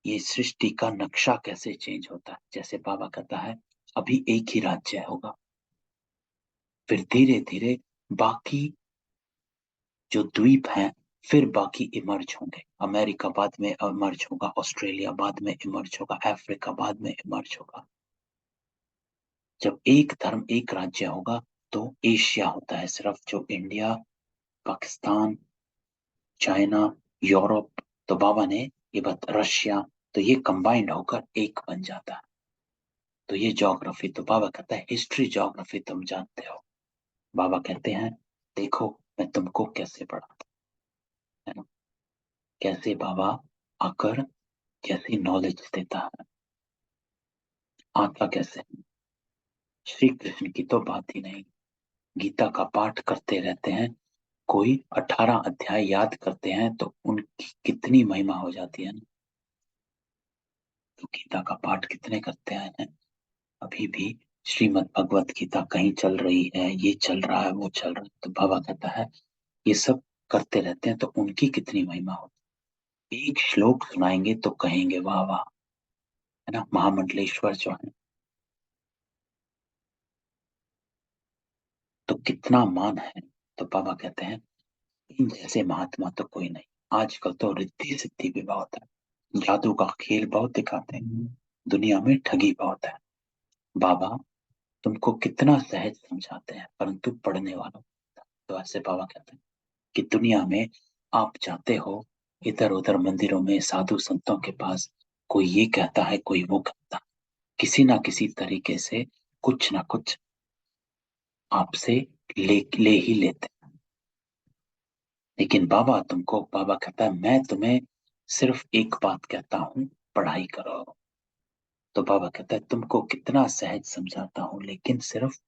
ये सृष्टि का नक्शा कैसे चेंज होता है। जैसे बाबा कहता है अभी एक ही राज्य होगा, फिर धीरे धीरे बाकी जो द्वीप हैं फिर बाकी इमर्ज होंगे। अमेरिका बाद में इमर्ज होगा, ऑस्ट्रेलिया बाद में इमर्ज होगा, अफ्रीका बाद में इमर्ज होगा। जब एक धर्म एक राज्य होगा तो एशिया होता है सिर्फ, जो इंडिया, पाकिस्तान, चाइना, यूरोप, तो बाबा ने ये बात, रशिया, तो ये कंबाइंड होकर एक बन जाता है। तो ये ज्योग्राफी। तो बाबा कहता है हिस्ट्री ज्योग्राफी तुम जानते हो। बाबा कहते हैं देखो मैं तुमको कैसे पढ़ाता हूं, है ना? कैसे बाबा आकर कैसी नॉलेज देता है, आता कैसे। श्री कृष्ण की तो बात ही नहीं, गीता का पाठ करते रहते हैं, कोई 18 अध्याय याद करते हैं तो उनकी कितनी महिमा हो जाती है ना। तो गीता का पाठ कितने करते हैं? अभी भी श्रीमद् भगवत गीता कहीं चल रही है, ये चल रहा है, वो चल रहा है, तो बाबा कहता है ये सब करते रहते हैं तो उनकी कितनी महिमा होती है। एक श्लोक सुनाएंगे तो कहेंगे वाह वाह, है ना? महामंडलेश्वर जो है, तो कितना मान है। तो बाबा कहते हैं इन जैसे महात्मा तो कोई नहीं। आजकल तो रिद्धि सिद्धि भी बहुत है, जादू का खेल बहुत दिखाते हैं, दुनिया में ठगी बहुत है। बाबा तुमको कितना सहज समझाते हैं, परंतु पढ़ने वालों। तो ऐसे बाबा कहते हैं कि दुनिया में आप जाते हो इधर उधर मंदिरों में, साधु संतों के पास, कोई ये कहता है कोई वो कहता है, किसी ना किसी तरीके से कुछ ना कुछ आपसे ले ही लेते हैं। लेकिन बाबा तुमको, बाबा कहता है मैं तुम्हें सिर्फ एक बात कहता हूँ, पढ़ाई करो। तो बाबा कहता है तुमको कितना सहज समझाता हूँ, लेकिन सिर्फ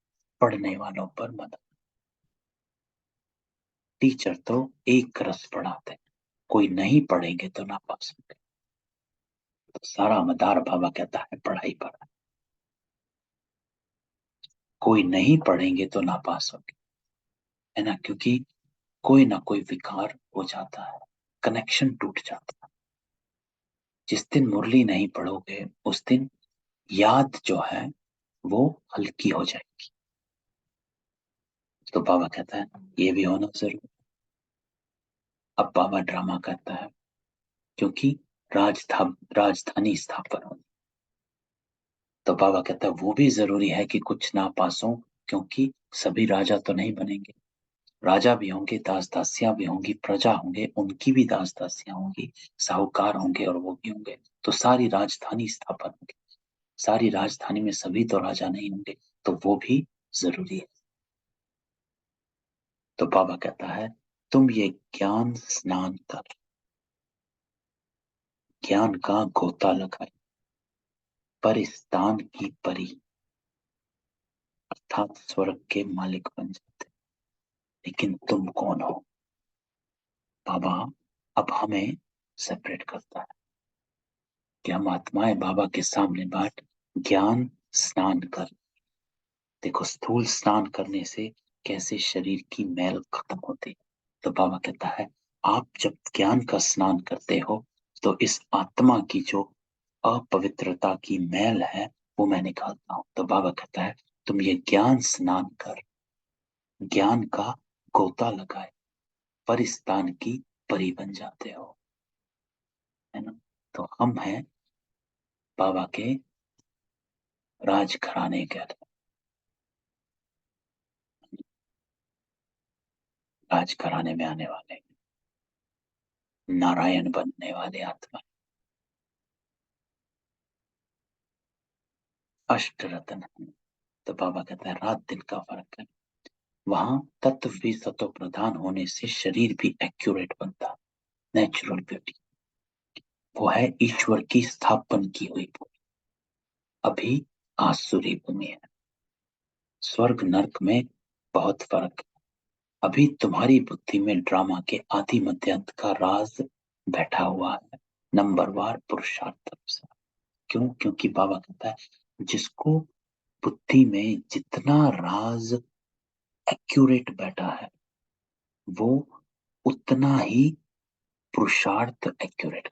पढ़ने वालों पर मत। टीचर तो एक रस पढ़ाते हैं, कोई नहीं पढ़ेंगे तो ना पास होंगे। तो सारा मदार बाबा कहता है पढ़ाई पर। कोई नहीं पढ़ेंगे तो ना पास होंगे, है ना? क्योंकि कोई ना कोई विकार हो जाता है, कनेक्शन टूट जाता है। जिस दिन मुरली नहीं पढ़ोगे उस दिन याद जो है वो हल्की हो जाएगी। तो बाबा कहता है ये भी होना जरूरी। अब बाबा ड्रामा करता है, क्योंकि राजधानी स्थापन होनी। तो बाबा कहता है वो भी जरूरी है कि कुछ ना पास हो, क्योंकि सभी राजा तो नहीं बनेंगे। राजा भी होंगे, दास दासियां भी होंगी, प्रजा होंगे, उनकी भी दास दासियां होंगी, साहूकार होंगे और वो भी होंगे। तो सारी राजधानी स्थापन होगी। सारी राजधानी में सभी तो राजा नहीं होंगे, तो वो भी जरूरी है। तो बाबा कहता है तुम ये ज्ञान स्नान कर, ज्ञान का गोता लगाए, परिस्तान की परी अर्थात स्वर्ग के मालिक बन जाते। लेकिन तुम कौन हो? बाबा अब हमें सेपरेट करता है कि हम आत्माएं बाबा के सामने बाट ज्ञान स्नान कर। देखो स्थूल स्नान करने से कैसे शरीर की मैल खत्म होती है। तो बाबा कहता है आप जब ज्ञान का स्नान करते हो तो इस आत्मा की जो अपवित्रता की मैल है वो मैं निकालता हूं। तो बाबा कहता है तुम ये ज्ञान स्नान कर, ज्ञान का गोता लगाए, परिस्तान की परी बन जाते हो, है ना। तो हम हैं बाबा के राजघराने के, राजघराने में आने वाले नारायण बनने वाले आत्मा, अष्ट रत्न हैं। तो बाबा कहता है रात दिन का फर्क है। वहां तत्व भी सतो प्रधान होने से शरीर भी एक्यूरेट बनता, नेचुरल ब्यूटी। वो है ईश्वर की स्थापन की हुई भूमि। अभी आसुरी भूमि है। स्वर्ग नरक में बहुत फर्क है। अभी तुम्हारी बुद्धि में ड्रामा के आदि मध्य अंत का राज बैठा हुआ है, नंबरवार पुरुषार्थ अनुसार। क्यों? क्योंकि बाबा कहता है जिसको बुद्धि में जितना राज एक्यूरेट बैठा है वो उतना ही पुरुषार्थ एक्यूरेट।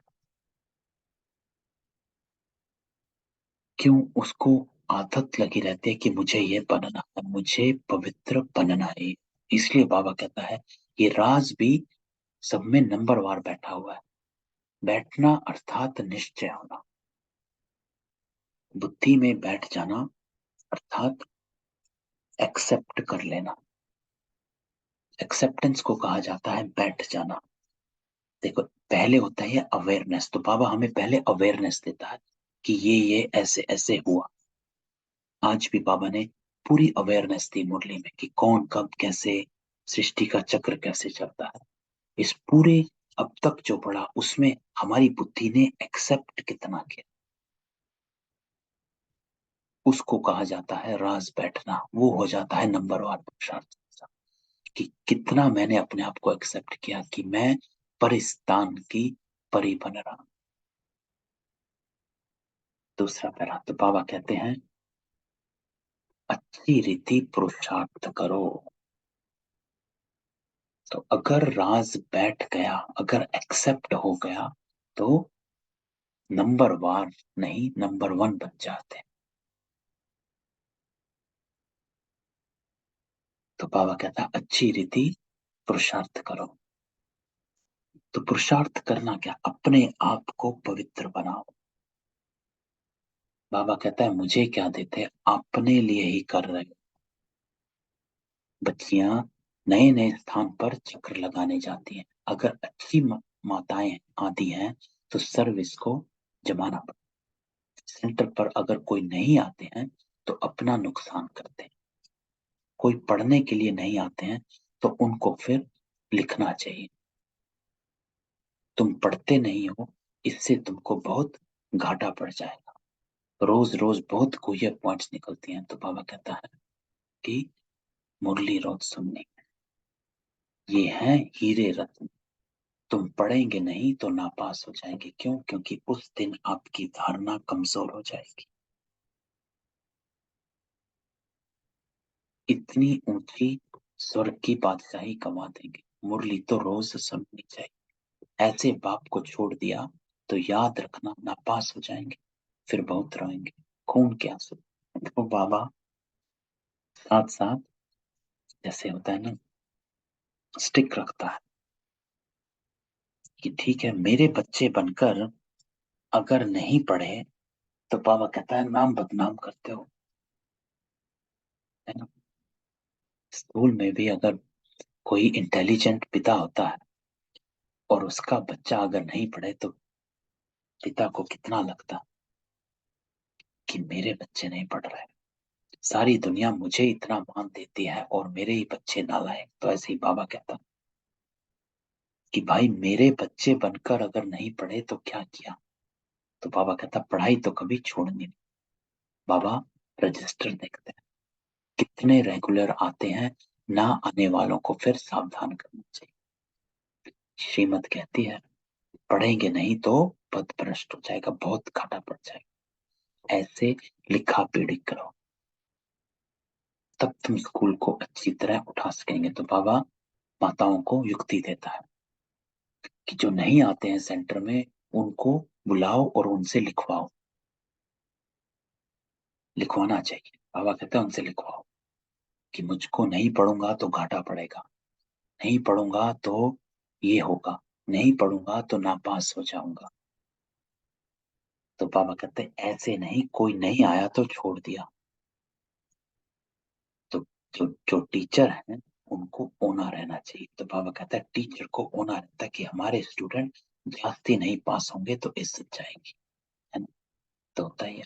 क्यों? उसको आदत लगी रहती है कि मुझे ये बनना है, मुझे पवित्र बनना है। इसलिए बाबा कहता है ये राज भी सब में नंबर वार बैठा हुआ है। बैठना अर्थात निश्चय होना, बुद्धि में बैठ जाना अर्थात एक्सेप्ट कर लेना। एक्सेप्टेंस को कहा जाता है बैठ जाना। देखो पहले होता है अवेयरनेस, तो बाबा हमें पहले अवेयरनेस देता है कि ये ऐसे ऐसे हुआ। आज भी बाबा ने पूरी अवेयरनेस दी मुरली में कि कौन कब कैसे, सृष्टि का चक्र कैसे चलता है। इस पूरे अब तक जो पढ़ा उसमें हमारी बुद्धि ने एक्सेप्ट कितना किया, उसको कहा जाता है राज बैठना। वो हो जाता है नंबर वार पुरुषार्थ कि कितना मैंने अपने आप को एक्सेप्ट किया कि मैं परिस्तान की परी बन रहा हूं। दूसरा पैरा तो बाबा कहते हैं अच्छी रीति पुरुषार्थ करो। तो अगर राज बैठ गया, अगर एक्सेप्ट हो गया तो नंबर वार नहीं नंबर वन बन जाते। तो बाबा कहता है अच्छी रीति पुरुषार्थ करो। तो पुरुषार्थ करना क्या? अपने आप को पवित्र बनाओ। बाबा कहता है मुझे क्या देते, अपने लिए ही कर रहे हो। बच्चियां नए नए स्थान पर चक्र लगाने जाती हैं। अगर अच्छी माताएं आती हैं तो सर्विस को जमाना पड़ता है। सेंटर पर अगर कोई नहीं आते हैं तो अपना नुकसान करते हैं। कोई पढ़ने के लिए नहीं आते हैं तो उनको फिर लिखना चाहिए। तुम पढ़ते नहीं हो, इससे तुमको बहुत घाटा पड़ जाएगा। रोज रोज बहुत गुह्यक पॉइंट्स निकलती हैं। तो बाबा कहता है कि मुरली रोज सुननी, ये है हीरे रत्न। तुम पढ़ेंगे नहीं तो नापास हो जाएंगे। क्यों? क्योंकि उस दिन आपकी धारणा कमजोर हो जाएगी। इतनी ऊंची स्वर्ग की बादशाही कमा देंगे। मुरली तो रोज सुननी चाहिए। ऐसे बाप को छोड़ दिया तो याद रखना नापास हो जाएंगे, फिर बहुत रोएंगे, खून के आंसू। तो बाबा साथ साथ जैसे होता है ना स्टिक रखता है कि ठीक है मेरे बच्चे बनकर अगर नहीं पढ़े तो बाबा कहता है नाम बदनाम करते हो, है ना। स्कूल में भी अगर कोई इंटेलिजेंट पिता होता है और उसका बच्चा अगर नहीं पढ़े तो पिता को कितना लगता कि मेरे बच्चे नहीं पढ़ रहे, सारी दुनिया मुझे इतना मान देती है और मेरे ही बच्चे नालायक। तो ऐसे ही बाबा कहता कि भाई मेरे बच्चे बनकर अगर नहीं पढ़े तो क्या किया। तो बाबा कहता पढ़ाई तो कभी छोड़नी नहीं। बाबा रजिस्टर देखते हैं कितने रेगुलर आते हैं, ना आने वालों को फिर सावधान करना चाहिए। श्रीमत कहती है पढ़ेंगे नहीं तो पद भ्रष्ट हो जाएगा, बहुत घाटा पड़ जाएगा। ऐसे लिखा पीढ़ी करो तब तुम स्कूल को अच्छी तरह उठा सकेंगे। तो बाबा माताओं को युक्ति देता है कि जो नहीं आते हैं सेंटर में उनको बुलाओ और उनसे लिखवाओ। लिखवाना चाहिए। बाबा कहते हैं उनसे लिखवाओ कि मुझको नहीं पढ़ूंगा तो घाटा पड़ेगा, नहीं पढ़ूंगा तो ये होगा, नहीं पढ़ूंगा तो नापास हो जाऊंगा। तो बाबा कहते हैं ऐसे नहीं, कोई नहीं आया तो छोड़ दिया। तो जो जो टीचर हैं उनको ओना रहना चाहिए। तो बाबा कहता है टीचर को ओना रहता है कि हमारे स्टूडेंट जास्ती नहीं पास होंगे तो इज्जत जाएगी, है ना। तो होता ही है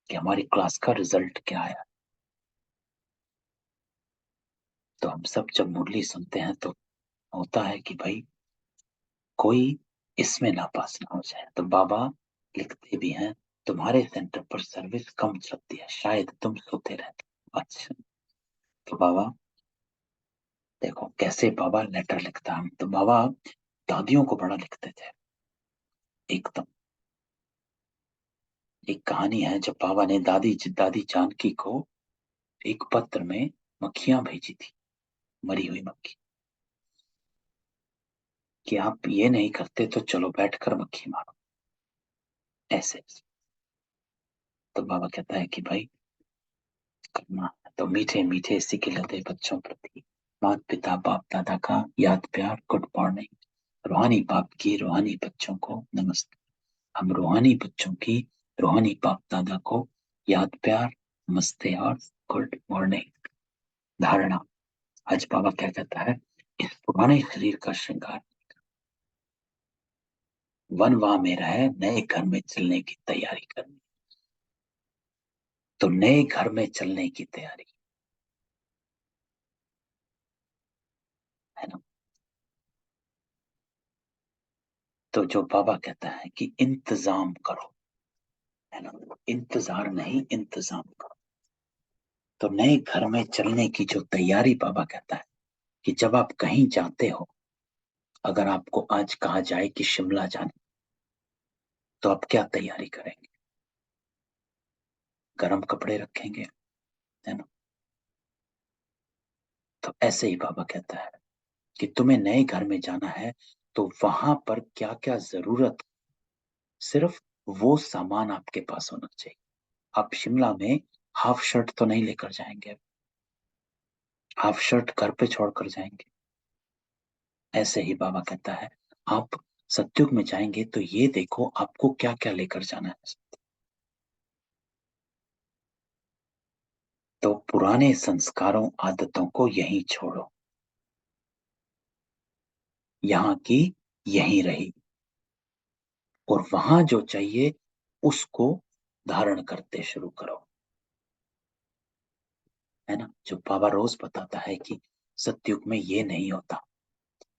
कि हमारी क्लास का रिजल्ट क्या आया। तो हम सब जब मुरली सुनते हैं तो होता है कि भाई कोई इसमें ना पास ना हो जाए। तो बाबा लिखते भी हैं तुम्हारे सेंटर पर सर्विस कम चलती है, शायद तुम सोते रहते हो। अच्छा। तो बाबा देखो कैसे बाबा लेटर लिखता है। तो बाबा दादियों को बड़ा लिखते थे एकदम। एक कहानी है जब बाबा ने दादी जानकी को एक पत्र में मक्खियां भेजी थी, मरी हुई मक्खी, कि आप ये नहीं करते तो चलो बैठकर मक्खी मारो, ऐसे ऐसे। तो बाबा कहता है कि भाई करना है तो मीठे मीठे सिके लदे बच्चों प्रति माता पिता बाप दादा का याद प्यार, गुड मॉर्निंग। रूहानी बाप की रूहानी बच्चों को नमस्ते। हम रूहानी बच्चों की रूहानी बाप दादा को याद प्यार, नमस्ते और गुड मॉर्निंग। धारणा। आज बाबा क्या कहता है इस पुराने शरीर का श्रृंगार वन वाह में रहे, नए घर में चलने की तैयारी करनी। तो नए घर में चलने की तैयारी, है ना। तो जो बाबा कहता है कि इंतजाम करो, है ना, इंतजार नहीं इंतजाम करो। तो नए घर में चलने की जो तैयारी बाबा कहता है कि जब आप कहीं जाते हो, अगर आपको आज कहा जाए कि शिमला जाने, तो आप क्या तैयारी करेंगे। गर्म कपड़े रखेंगे, है ना। तो ऐसे ही बाबा कहता है कि तुम्हें नए घर में जाना है तो वहां पर क्या क्या जरूरत, सिर्फ वो सामान आपके पास होना चाहिए। आप शिमला में हाफ शर्ट तो नहीं लेकर जाएंगे, हाफ शर्ट घर पे छोड़कर जाएंगे। ऐसे ही बाबा कहता है आप सत्युग में जाएंगे तो ये देखो आपको क्या क्या लेकर जाना है। तो पुराने संस्कारों आदतों को यहीं छोड़ो, यहाँ की यहीं रही, और वहां जो चाहिए उसको धारण करते शुरू करो, है ना। जो बाबा रोज बताता है कि सत्युग में ये नहीं होता,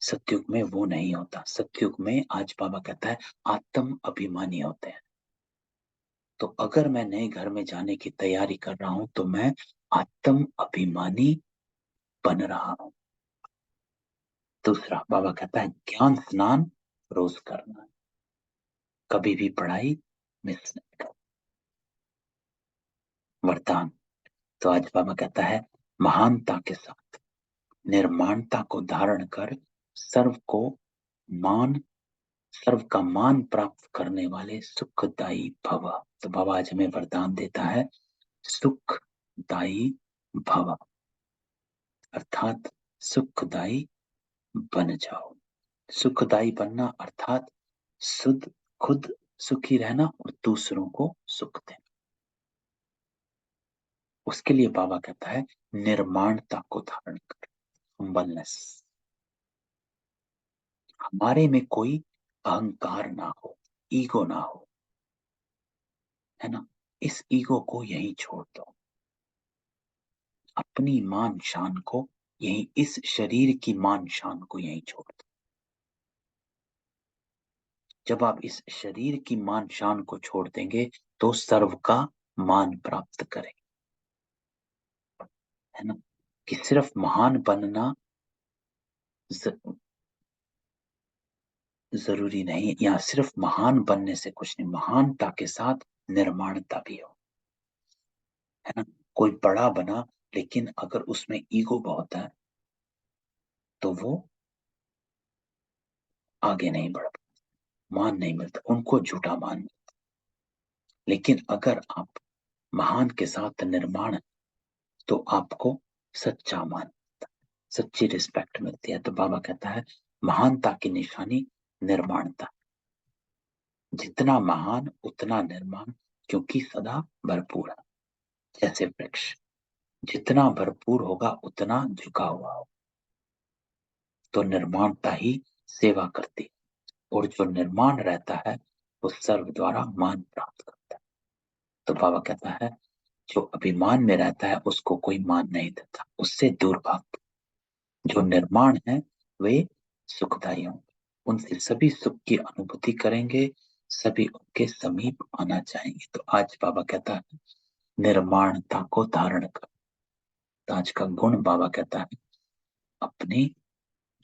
सत्युग में वो नहीं होता, सत्युग में आज बाबा कहता है आत्म अभिमानी होते हैं। तो अगर मैं नए घर में जाने की तैयारी कर रहा हूं तो मैं आत्म अभिमानी बन रहा हूं। दूसरा बाबा कहता है ज्ञान स्नान रोज करना, कभी भी पढ़ाई मिस नहीं करना। वरदान। तो आज बाबा कहता है महानता के साथ निर्माणता को धारण कर सर्व को मान, सर्व का मान प्राप्त करने वाले सुखदाई भव। तो बाबा आज हमें वरदान देता है सुखदाई भव, अर्थात सुखदाई बन जाओ। सुखदाई बनना अर्थात शुद्ध, खुद सुखी रहना और दूसरों को सुख देना। उसके लिए बाबा कहता है निर्माणता को धारण कर, हम्बलनेस। हमारे में कोई अहंकार ना हो, ईगो ना हो, है ना। इस ईगो को यहीं छोड़ दो, अपनी मान शान को यहीं, इस शरीर की मान शान को यहीं छोड़ दो। जब आप इस शरीर की मान शान को छोड़ देंगे तो सर्व का मान प्राप्त करेंगे, है ना। कि सिर्फ महान बनना जरूरी नहीं, या सिर्फ महान बनने से कुछ नहीं, महानता के साथ निर्माणता भी हो, है ना। कोई बड़ा बना लेकिन अगर उसमें ईगो बहुत है तो वो आगे नहीं बढ़ पाता, मान नहीं मिलता, उनको झूठा मान मिलता। लेकिन अगर आप महान के साथ निर्माण, तो आपको सच्चा मान, सच्ची रिस्पेक्ट मिलती है। तो बाबा कहता है महानता की निशानी निर्माणता, जितना महान उतना निर्माण, क्योंकि सदा भरपूर है। जैसे वृक्ष जितना भरपूर होगा उतना झुका हुआ हो, तो निर्माणता ही सेवा करती है, और जो निर्माण रहता है वो सर्व द्वारा मान प्राप्त करता है। तो बाबा कहता है जो अभिमान में रहता है उसको कोई मान नहीं देता, उससे दूर भाग। जो निर्माण है वे सुखदायी होंगे, उनसे सभी सुख की अनुभूति करेंगे, सभी उनके समीप आना चाहेंगे। तो आज बाबा कहता है निर्माणता को धारण कर। तो आज का गुण बाबा कहता है अपनी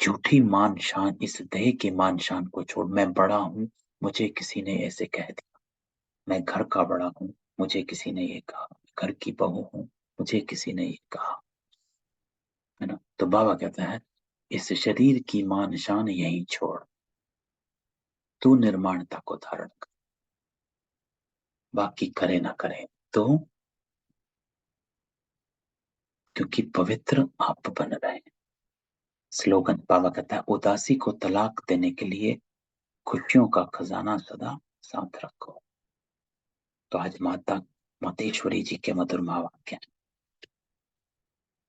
झूठी मान शान, इस देह की मान शान को छोड़। मैं बड़ा हूं, मुझे किसी ने ऐसे कह दिया, मैं घर का बड़ा हूं, मुझे किसी ने ये कहा, घर की बहू हूं, मुझे किसी ने ये कहा, है ना। तो बाबा कहता है इस शरीर की मान शान यही छोड़, तू निर्माणता को धारण कर, बाकी करे ना करे तो, क्योंकि पवित्र आप बन रहे हैं। स्लोगन बाबा कहता है उदासी को तलाक देने के लिए खुशियों का खजाना सदा साथ रखो। तो आज माता मातेश्वरी जी के मधुर महावाक्य हैं।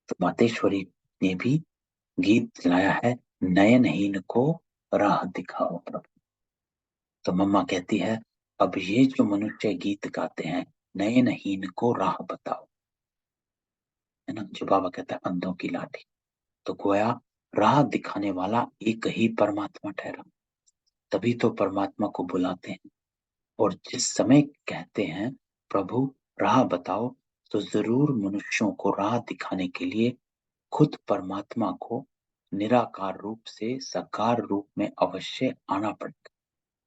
तो मातेश्वरी ने भी गीत लाया है, नयनहीन को राह दिखाओ प्रभु। तो मम्मा कहती है अब ये जो मनुष्य गीत गाते हैं, नयनहीन को राह बताओ, है ना। जो बाबा कहता है अंधों की लाठी, तो गोया राह दिखाने वाला एक ही परमात्मा ठहरा। तभी तो परमात्मा को बुलाते हैं, और जिस समय कहते हैं प्रभु राह बताओ, तो जरूर मनुष्यों को राह दिखाने के लिए खुद परमात्मा को निराकार रूप से साकार रूप में अवश्य आना पड़ेगा,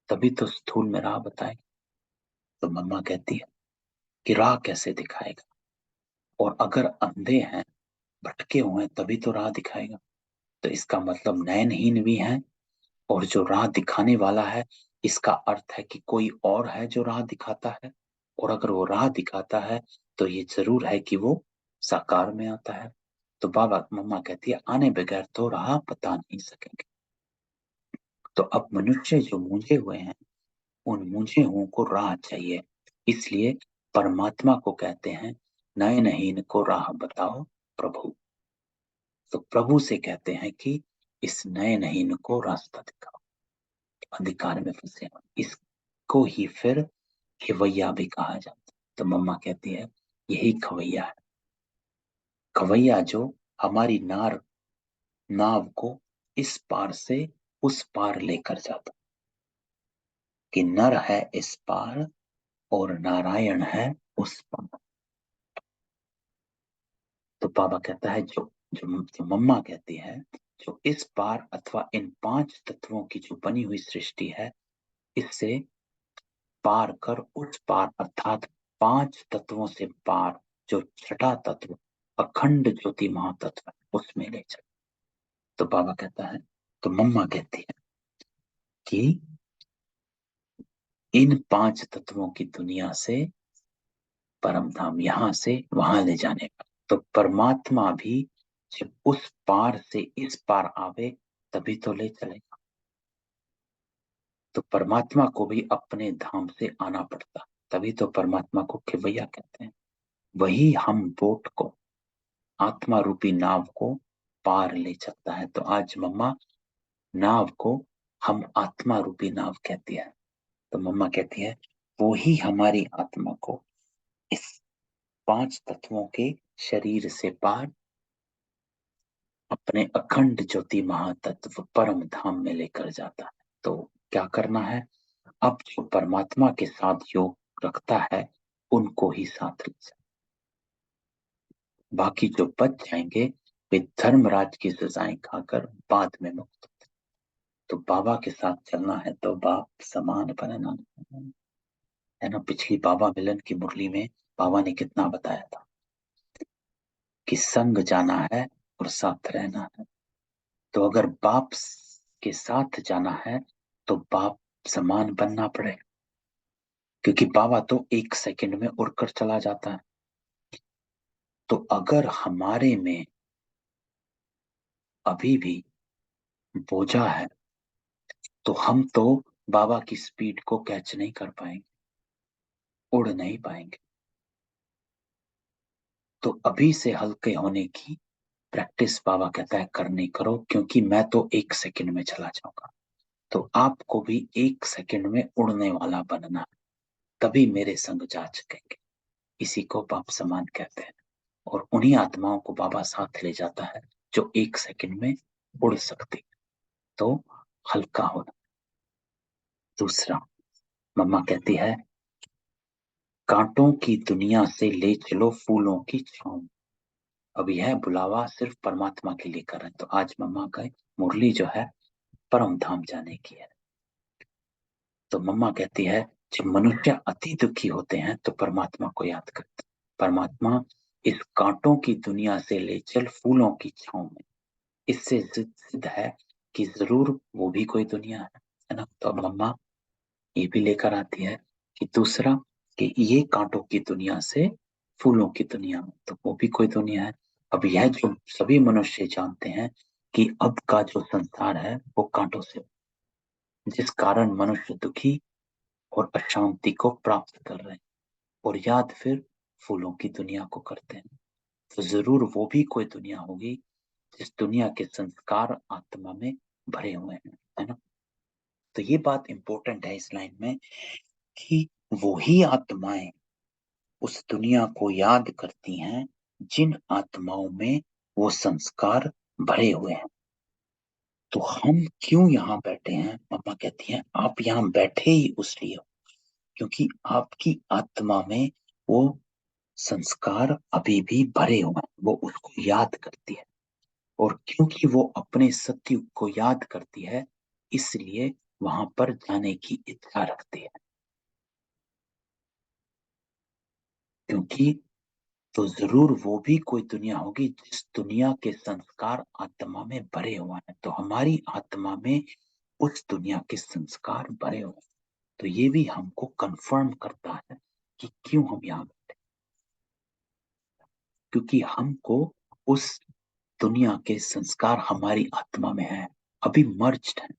तभी तो स्थूल में राह बताएगा। तो मम्मा कहती है कि राह कैसे दिखाएगा, और अगर अंधे हैं, भटके हुए हैं, तभी तो राह दिखाएगा। तो इसका मतलब नयनहीन भी है, और जो राह दिखाने वाला है, इसका अर्थ है कि कोई और है जो राह दिखाता है, और अगर वो राह दिखाता है तो ये जरूर है कि वो साकार में आता है। तो बाबा मम्मा कहती है आने बगैर तो राह बता नहीं सकेंगे। तो अब मनुष्य जो मूंझे हुए हैं, उन मूंझे हुओं को राह चाहिए, इसलिए परमात्मा को कहते हैं नयनहीन को राह बताओ प्रभु। तो प्रभु से कहते हैं कि इस नयनहीन को रास्ता दिखाओ, अंधकार में फंसे हैं। इसको ही फिर खवैया भी कहा जाता है। तो मम्मा कहती है यही खवैया है, खवैया जो हमारी नाव को इस पार से उस पार लेकर जाता, कि नर है इस पार और नारायण है उस पार। तो बाबा कहता है जो मम्मा कहती है, जो इस पार अथवा इन पांच तत्वों की जो बनी हुई सृष्टि है, इससे पार कर उस पार, अर्थात पांच तत्वों से पार जो छठा तत्व अखंड ज्योति महातत्व है, उसमें ले चल। तो बाबा कहता है, तो मम्मा कहती है कि इन पांच तत्वों की दुनिया से परम धाम, यहां से वहां ले जाने का। तो परमात्मा भी जब उस पार से इस पार आवे तभी तो ले चलेगा। तो परमात्मा को भी अपने धाम से आना पड़ता, तभी तो परमात्मा को खिवैया कहते हैं। वही हम बोट को, आत्मा रूपी नाव को पार ले सकता है। तो आज मम्मा नाव को हम आत्मा रूपी नाव कहती है। तो मम्मा कहती है वो ही हमारी आत्मा को इस 5 तत्वों के शरीर से पार अपने अखंड ज्योति महातत्व परम धाम में लेकर जाता है। तो क्या करना है, अब जो परमात्मा के साथ योग रखता है उनको ही साथ ले जाए, बाकी जो बच जाएंगे वे धर्मराज की सजाएं खाकर बाद में मुक्त। तो बाबा के साथ चलना है तो बाप समान बनना है ना। पिछली बाबा मिलन की मुरली में बाबा ने कितना बताया था कि संग जाना है और साथ रहना है। तो अगर बाप के साथ जाना है तो बाप समान बनना पड़ेगा, क्योंकि बाबा तो 1 सेकंड में उड़कर चला जाता है। तो अगर हमारे में अभी भी बोझा है तो हम तो बाबा की स्पीड को कैच नहीं कर पाएंगे, उड़ नहीं पाएंगे। तो अभी से हल्के होने की प्रैक्टिस बाबा कहता है करनी करो, क्योंकि मैं तो 1 सेकंड में चला जाऊंगा। तो आपको भी 1 सेकंड में उड़ने वाला बनना है, तभी मेरे संग जा सकेंगे। इसी को बाप समान कहते हैं। और उन्हीं आत्माओं को बाबा साथ ले जाता है जो 1 सेकंड में उड़ सकती है। तो हल्का होना। दूसरा, मम्मा कहती है कांटों की दुनिया से ले चलो फूलों की छांव। अब यह बुलावा सिर्फ परमात्मा के लिए कर रहे हैं। तो आज मम्मा का मुरली जो है परम धाम जाने की है। तो मम्मा कहती है जब मनुष्य अति दुखी होते हैं तो परमात्मा को याद करते हैं। परमात्मा इस कांटों की दुनिया से ले चल फूलों की छांव में। इससे सिद्ध है कि जरूर वो भी कोई दुनिया है ना। तो अब मम्मा ये भी लेकर आती है कि दूसरा, कि ये कांटों की दुनिया से फूलों की दुनिया में, तो वो भी कोई दुनिया है। अब यह जो सभी मनुष्य जानते हैं कि अब का जो संसार है वो कांटों से, जिस कारण मनुष्य दुखी और अशांति को प्राप्त कर रहे हैं और याद फिर फूलों की दुनिया को करते हैं। तो जरूर वो भी कोई दुनिया होगी जिस दुनिया के संस्कार आत्मा में भरे हुए हैं, है ना। तो ये बात इंपॉर्टेंट है इस लाइन में कि वो ही आत्माएं उस दुनिया को याद करती हैं जिन आत्माओं में वो संस्कार भरे हुए हैं। तो हम क्यों यहाँ बैठे हैं, मम्मा कहती हैं आप यहाँ बैठे ही उसलिए हो क्योंकि आपकी आत्मा में वो संस्कार अभी भी भरे हुए हैं, वो उसको याद करती है। और क्योंकि वो अपने सत्युग को याद करती है इसलिए वहां पर जाने की इच्छा रखती है। क्योंकि तो जरूर वो भी कोई दुनिया होगी जिस दुनिया के संस्कार आत्मा में भरे हुए हैं। तो हमारी आत्मा में उस दुनिया के संस्कार भरे हुए हैं। तो ये भी हमको कंफर्म करता है कि क्यों हम यहाँ बैठे, क्योंकि हमको उस दुनिया के संस्कार हमारी आत्मा में है, अभी मर्ज्ड है,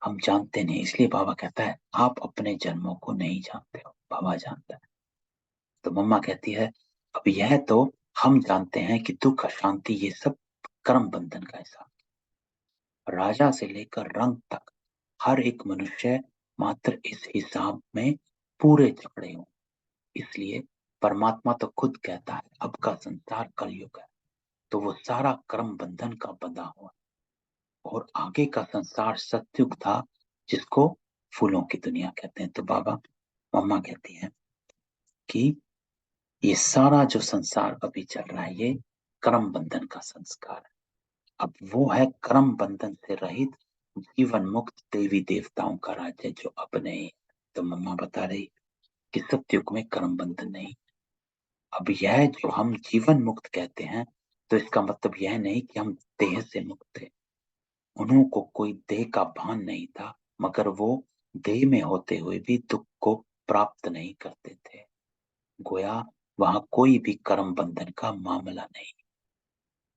हम जानते नहीं। इसलिए बाबा कहता है आप अपने जन्मों को नहीं जानते हो, बाबा जानता है। तो मम्मा कहती है अब यह तो हम जानते हैं कि दुख अशांति ये सब कर्म बंधन का हिसाब। राजा से लेकर रंग तक हर एक मनुष्य मात्र इस हिसाब में पूरे जकड़े हों। इसलिए परमात्मा तो खुद कहता है अब का संसार कलयुग है, तो वो सारा कर्म बंधन का बंधा हुआ है। और आगे का संसार सतयुग था जिसको फूलों की दुनिया कहते हैं। तो बाबा मम्मा कहती है कि ये सारा जो संसार अभी चल रहा है ये कर्म बंधन का संस्कार है। अब वो है कर्म बंधन से रहित जीवन मुक्त देवी देवताओं का राज्य जो अब नहीं है। तो मम्मा बता रही कि सतयुग में कर्म बंधन नहीं। अब यह जो हम जीवन मुक्त कहते हैं तो इसका मतलब यह नहीं कि हम देह से मुक्त थे। उन्हों को कोई देह का भान नहीं था, मगर वो देह में होते हुए भी दुख को प्राप्त नहीं करते थे। गोया वहां कोई भी कर्म बंधन का मामला नहीं।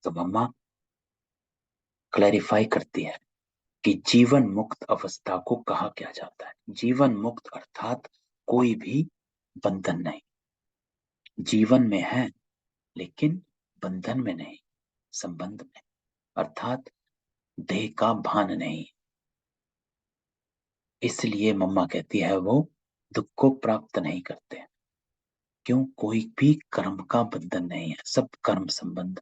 तो मम्मा क्लैरिफाई करती है कि जीवन मुक्त अवस्था को कहा क्या जाता है। जीवन मुक्त अर्थात कोई भी बंधन नहीं, जीवन में है लेकिन बंधन में नहीं, संबंध में, अर्थात देह का भान नहीं। इसलिए मम्मा कहती है वो दुख को प्राप्त नहीं करते। क्यों? कोई भी कर्म का बंधन नहीं है, सब कर्म संबंध।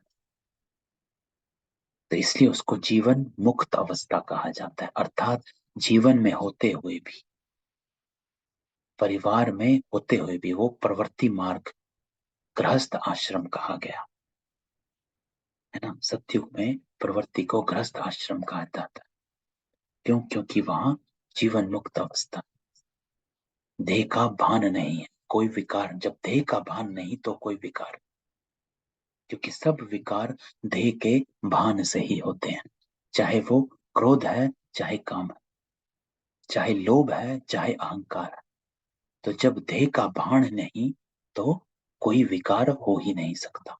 तो इसलिए उसको जीवन मुक्त अवस्था कहा जाता है, अर्थात जीवन में होते हुए भी, परिवार में होते हुए भी वो प्रवृत्ति मार्ग, गृहस्थ आश्रम कहा गया है ना। सतयुग में प्रवृत्ति को गृहस्थ आश्रम कहा जाता है। क्यों? क्योंकि वहां जीवन मुक्त अवस्था, देह का भान नहीं है, कोई विकार। जब देह का भान नहीं तो कोई विकार, क्योंकि सब विकार देह के भान से ही होते हैं। चाहे वो क्रोध है, चाहे काम है, चाहे लोभ है, चाहे अहंकार है। तो जब देह का भान नहीं तो कोई विकार हो ही नहीं सकता।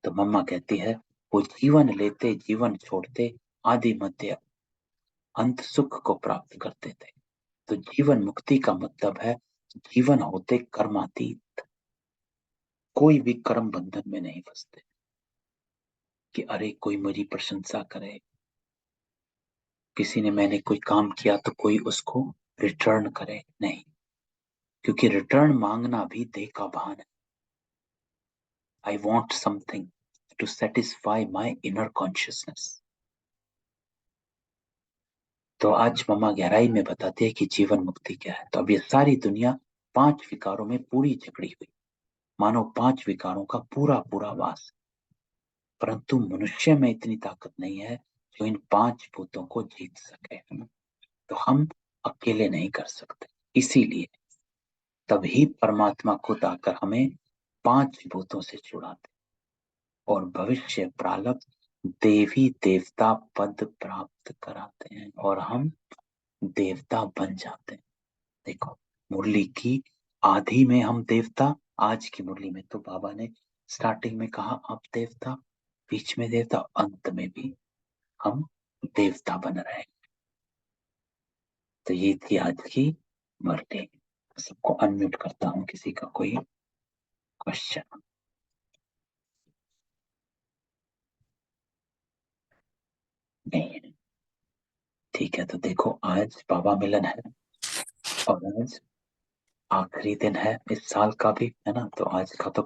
तो मम्मा कहती है वो जीवन लेते जीवन छोड़ते आदि मध्य अंत सुख को प्राप्त करते थे। तो जीवन मुक्ति का मतलब है जीवन होते कर्मातीत, कोई भी कर्म बंधन में नहीं फंसते कि अरे कोई मेरी प्रशंसा करे, किसी ने मैंने कोई काम किया तो कोई उसको रिटर्न करे, नहीं। क्योंकि रिटर्न मांगना भी देह का भान है। I want something to satisfy my inner consciousness. तो आज मम्मा गहराई में बताती है कि जीवन मुक्ति क्या है। तो अब ये सारी दुनिया पांच विकारों में पूरी जकड़ी हुई, मानो पांच विकारों का पूरा पूरा वास। परंतु मनुष्य में इतनी ताकत नहीं है जो इन पांच भूतों को जीत सके, है ना। तो हम अकेले नहीं कर सकते, इसीलिए तभी परमात्मा खुद आकर हमें पांच भूतों से छुड़ाते और भविष्य प्रारब्ध देवी देवता पद प्राप्त कराते हैं और हम देवता बन जाते हैं। देखो, मुरली की आधी में हम देवता, आज की मुरली में तो बाबा ने स्टार्टिंग में कहा आप देवता, बीच में देवता, अंत में भी हम देवता बन रहे हैं। तो ये थी आज की मुरली। सबको अनम्यूट करता हूँ, किसी का कोई क्वेश्चन? नहीं है? ठीक है, तो देखो आज बाबा मिलन है और आज आखिरी दिन है इस साल का भी, है ना। तो आज का तो